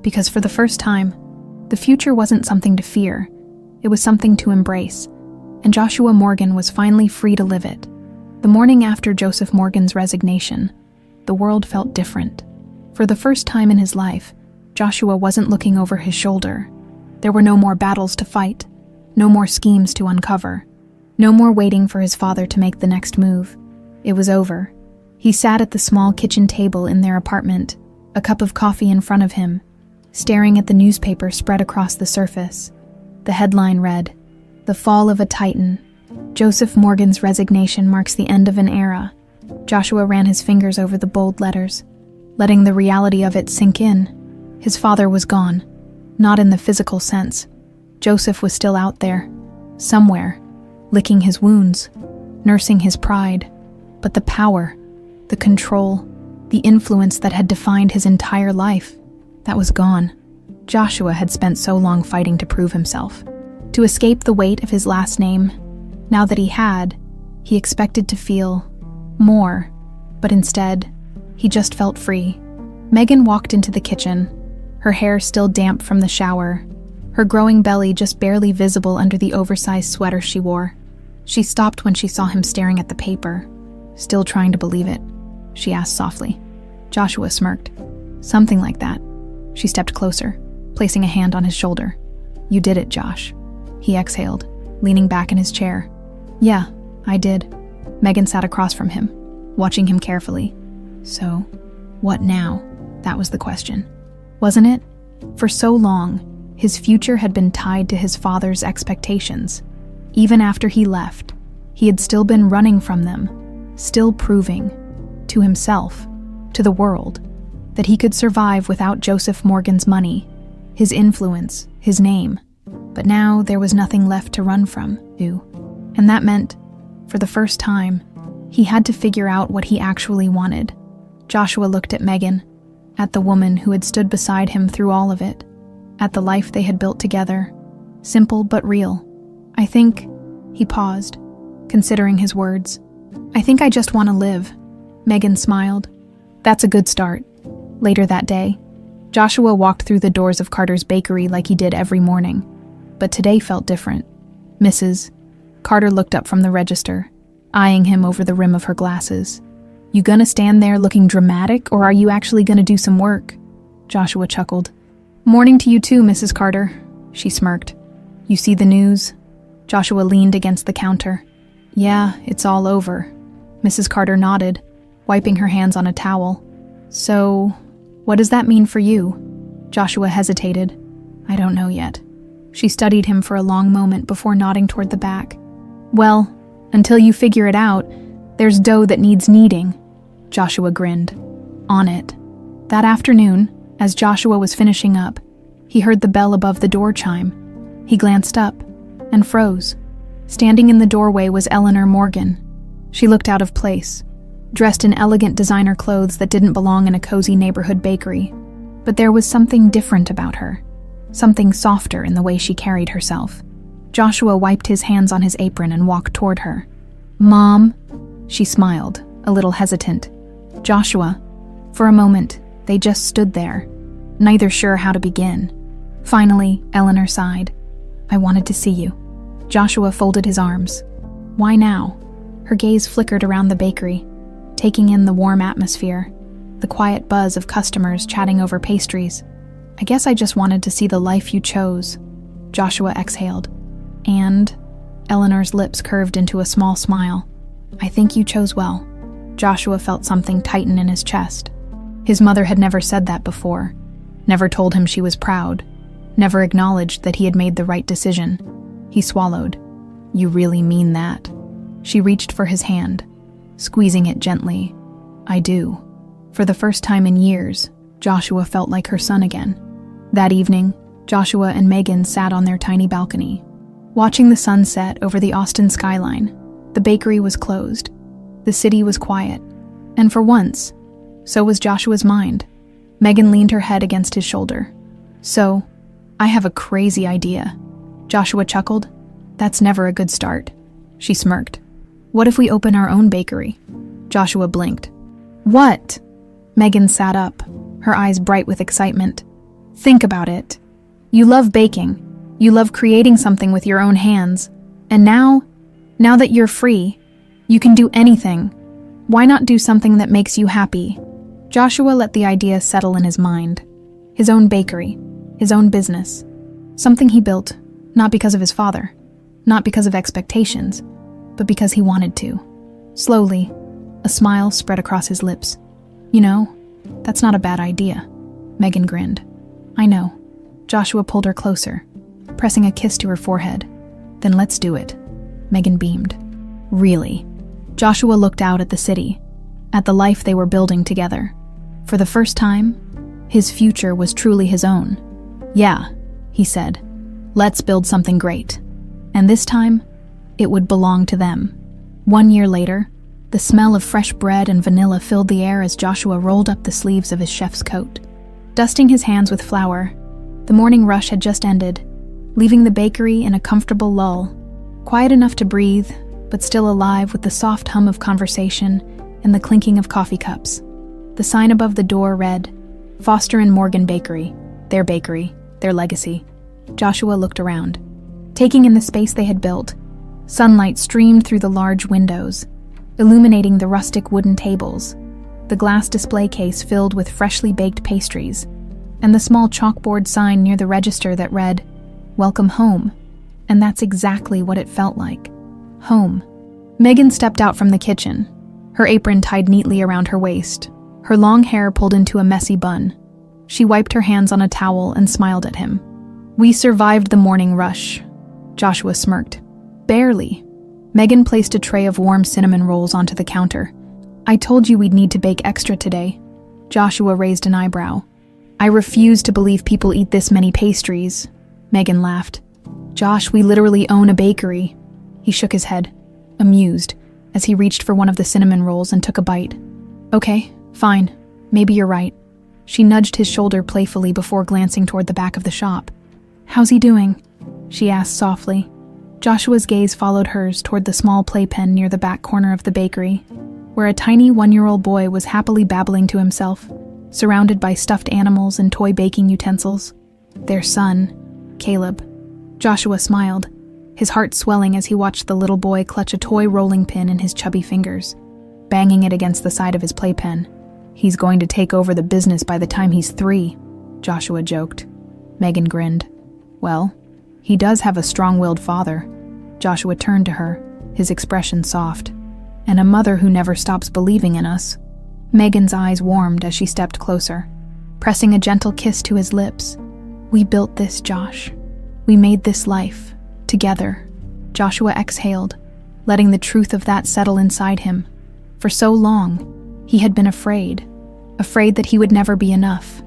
Because for the first time, the future wasn't something to fear. It was something to embrace. And Joshua Morgan was finally free to live it. The morning after Joseph Morgan's resignation, the world felt different. For the first time in his life, Joshua wasn't looking over his shoulder. There were no more battles to fight, no more schemes to uncover, no more waiting for his father to make the next move. It was over. He sat at the small kitchen table in their apartment, a cup of coffee in front of him, staring at the newspaper spread across the surface. The headline read, "The Fall of a Titan. Joseph Morgan's resignation marks the end of an era." Joshua ran his fingers over the bold letters, letting the reality of it sink in. His father was gone, not in the physical sense. Joseph was still out there, somewhere, licking his wounds, nursing his pride. But the power, the control, the influence that had defined his entire life, that was gone. Joshua had spent so long fighting to prove himself, to escape the weight of his last name. Now that he had, he expected to feel more, but instead, He just felt free. Megan walked into the kitchen, her hair still damp from the shower, her growing belly just barely visible under the oversized sweater she wore. She stopped when she saw him staring at the paper. "Still trying to believe it?" she asked softly. Joshua smirked. "Something like that." She stepped closer, placing a hand on his shoulder. "You did it, Josh." He exhaled, leaning back in his chair. "Yeah, I did." Megan sat across from him, watching him carefully. "So, what now?" That was the question. Wasn't it? For so long, his future had been tied to his father's expectations. Even after he left, he had still been running from them, still proving, to himself, to the world, that he could survive without Joseph Morgan's money, his influence, his name. But now there was nothing left to run from, and that meant, for the first time, he had to figure out what he actually wanted. Joshua looked at Megan, at the woman who had stood beside him through all of it, at the life they had built together, simple but real. "I think," he paused, considering his words. "I think I just want to live." Megan smiled. "That's a good start." Later that day, Joshua walked through the doors of Carter's bakery like he did every morning. But today felt different. "Mrs." Carter looked up from the register, eyeing him over the rim of her glasses. "You gonna stand there looking dramatic, or are you actually gonna do some work?" Joshua chuckled. "Morning to you too, Mrs. Carter," she smirked. "You see the news?" Joshua leaned against the counter. "Yeah, it's all over." Mrs. Carter nodded, wiping her hands on a towel. "So, what does that mean for you?" Joshua hesitated. "I don't know yet." She studied him for a long moment before nodding toward the back. "Well, until you figure it out, there's dough that needs kneading." Joshua grinned. "On it." That afternoon, as Joshua was finishing up, he heard the bell above the door chime. He glanced up and froze. Standing in the doorway was Eleanor Morgan. She looked out of place, dressed in elegant designer clothes that didn't belong in a cozy neighborhood bakery. But there was something different about her, something softer in the way she carried herself. Joshua wiped his hands on his apron and walked toward her. "Mom?" She smiled, a little hesitant. "Joshua." For a moment, they just stood there, neither sure how to begin. Finally, Eleanor sighed. "I wanted to see you." Joshua folded his arms. "Why now?" Her gaze flickered around the bakery, taking in the warm atmosphere, the quiet buzz of customers chatting over pastries. "I guess I just wanted to see the life you chose." Joshua exhaled. "And?" Eleanor's lips curved into a small smile. "I think you chose well." Joshua felt something tighten in his chest. His mother had never said that before, never told him she was proud, never acknowledged that he had made the right decision. He swallowed. "You really mean that?" She reached for his hand, squeezing it gently. "I do." For the first time in years, Joshua felt like her son again. That evening, Joshua and Megan sat on their tiny balcony, watching the sun set over the Austin skyline. The bakery was closed. The city was quiet. And for once, so was Joshua's mind. Megan leaned her head against his shoulder. "So, I have a crazy idea." Joshua chuckled. "That's never a good start." She smirked. "What if we open our own bakery?" Joshua blinked. "What?" Megan sat up, her eyes bright with excitement. "Think about it. You love baking. You love creating something with your own hands. And now that you're free, you can do anything. Why not do something that makes you happy?" Joshua let the idea settle in his mind. His own bakery, his own business. Something he built, not because of his father, not because of expectations, but because he wanted to. Slowly, a smile spread across his lips. "You know, that's not a bad idea." Megan grinned. "I know." Joshua pulled her closer, pressing a kiss to her forehead. "Then let's do it." Megan beamed. "Really?" Joshua looked out at the city, at the life they were building together. For the first time, his future was truly his own. "Yeah," he said, "let's build something great." And this time, it would belong to them. 1 year later, the smell of fresh bread and vanilla filled the air as Joshua rolled up the sleeves of his chef's coat. Dusting his hands with flour, the morning rush had just ended, leaving the bakery in a comfortable lull, quiet enough to breathe, but still alive with the soft hum of conversation and the clinking of coffee cups. The sign above the door read, Foster and Morgan Bakery, their legacy. Joshua looked around, taking in the space they had built. Sunlight streamed through the large windows, illuminating the rustic wooden tables, the glass display case filled with freshly baked pastries, and the small chalkboard sign near the register that read, Welcome home. And that's exactly what it felt like. Home. Megan stepped out from the kitchen, her apron tied neatly around her waist, her long hair pulled into a messy bun. She wiped her hands on a towel and smiled at him. We survived the morning rush. Joshua smirked. Barely. Megan placed a tray of warm cinnamon rolls onto the counter. I told you we'd need to bake extra today. Joshua raised an eyebrow. I refuse to believe people eat this many pastries. Megan laughed. Josh, we literally own a bakery. He shook his head, amused, as he reached for one of the cinnamon rolls and took a bite. Okay, fine. Maybe you're right. She nudged his shoulder playfully before glancing toward the back of the shop. How's he doing? She asked softly. Joshua's gaze followed hers toward the small playpen near the back corner of the bakery, where a tiny 1-year-old boy was happily babbling to himself, surrounded by stuffed animals and toy baking utensils. Their son, Caleb. Joshua smiled, his heart swelling as he watched the little boy clutch a toy rolling pin in his chubby fingers, banging it against the side of his playpen. He's going to take over the business by the time he's 3, Joshua joked. Megan grinned. Well, he does have a strong-willed father. Joshua turned to her, his expression soft. And a mother who never stops believing in us. Megan's eyes warmed as she stepped closer, pressing a gentle kiss to his lips. We built this, Josh. We made this life, together. Joshua exhaled, letting the truth of that settle inside him. For so long, he had been afraid that he would never be enough,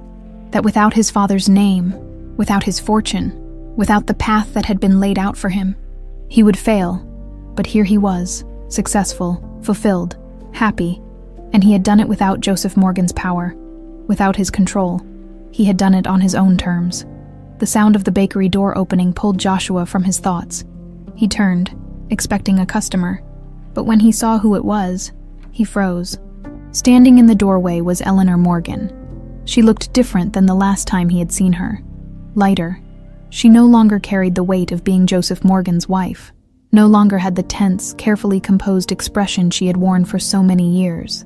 that without his father's name, without his fortune, without the path that had been laid out for him, he would fail. But here he was, successful, fulfilled, happy, and he had done it without Joseph Morgan's power, without his control. He had done it on his own terms. The sound of the bakery door opening pulled Joshua from his thoughts. He turned, expecting a customer, but when he saw who it was, he froze. Standing in the doorway was Eleanor Morgan. She looked different than the last time he had seen her. Lighter. She no longer carried the weight of being Joseph Morgan's wife, no longer had the tense, carefully composed expression she had worn for so many years.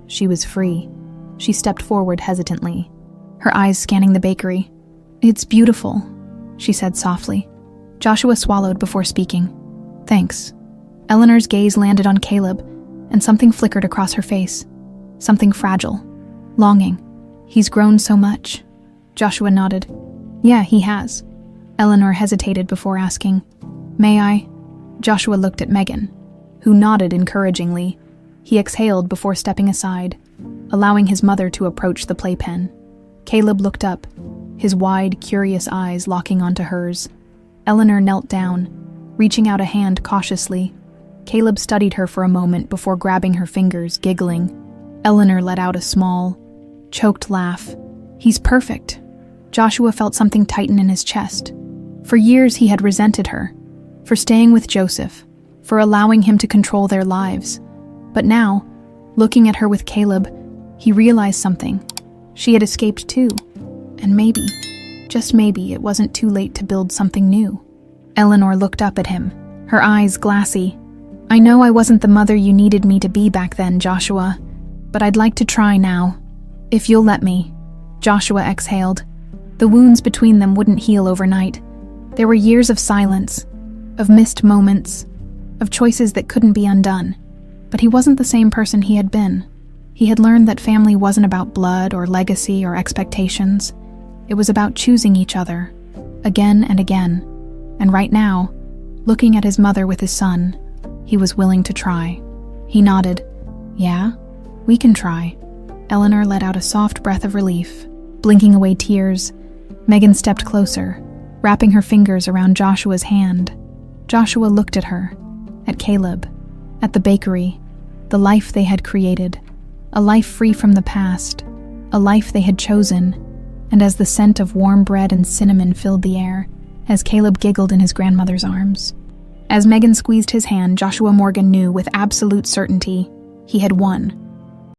She was free. She stepped forward hesitantly, her eyes scanning the bakery. It's beautiful, she said softly. Joshua swallowed before speaking. Thanks. Eleanor's gaze landed on Caleb, and something flickered across her face. Something fragile. Longing. He's grown so much. Joshua nodded. Yeah, he has. Eleanor hesitated before asking, May I? Joshua looked at Megan, who nodded encouragingly. He exhaled before stepping aside, allowing his mother to approach the playpen. Caleb looked up, his wide, curious eyes locking onto hers. Eleanor knelt down, reaching out a hand cautiously. Caleb studied her for a moment before grabbing her fingers, giggling. Eleanor let out a small, choked laugh. He's perfect. Joshua felt something tighten in his chest. For years he had resented her, for staying with Joseph, for allowing him to control their lives. But now, looking at her with Caleb, he realized something. She had escaped too. And maybe, just maybe, it wasn't too late to build something new. Eleanor looked up at him, her eyes glassy. I know I wasn't the mother you needed me to be back then, Joshua, but I'd like to try now. If you'll let me. Joshua exhaled. The wounds between them wouldn't heal overnight. There were years of silence, of missed moments, of choices that couldn't be undone. But he wasn't the same person he had been. He had learned that family wasn't about blood or legacy or expectations. It was about choosing each other, again and again. And right now, looking at his mother with his son, he was willing to try. He nodded. Yeah, we can try. Eleanor let out a soft breath of relief, blinking away tears. Megan stepped closer, wrapping her fingers around Joshua's hand. Joshua looked at her, at Caleb, at the bakery, the life they had created, a life free from the past, a life they had chosen, and as the scent of warm bread and cinnamon filled the air, as Caleb giggled in his grandmother's arms. As Megan squeezed his hand, Joshua Morgan knew with absolute certainty he had won.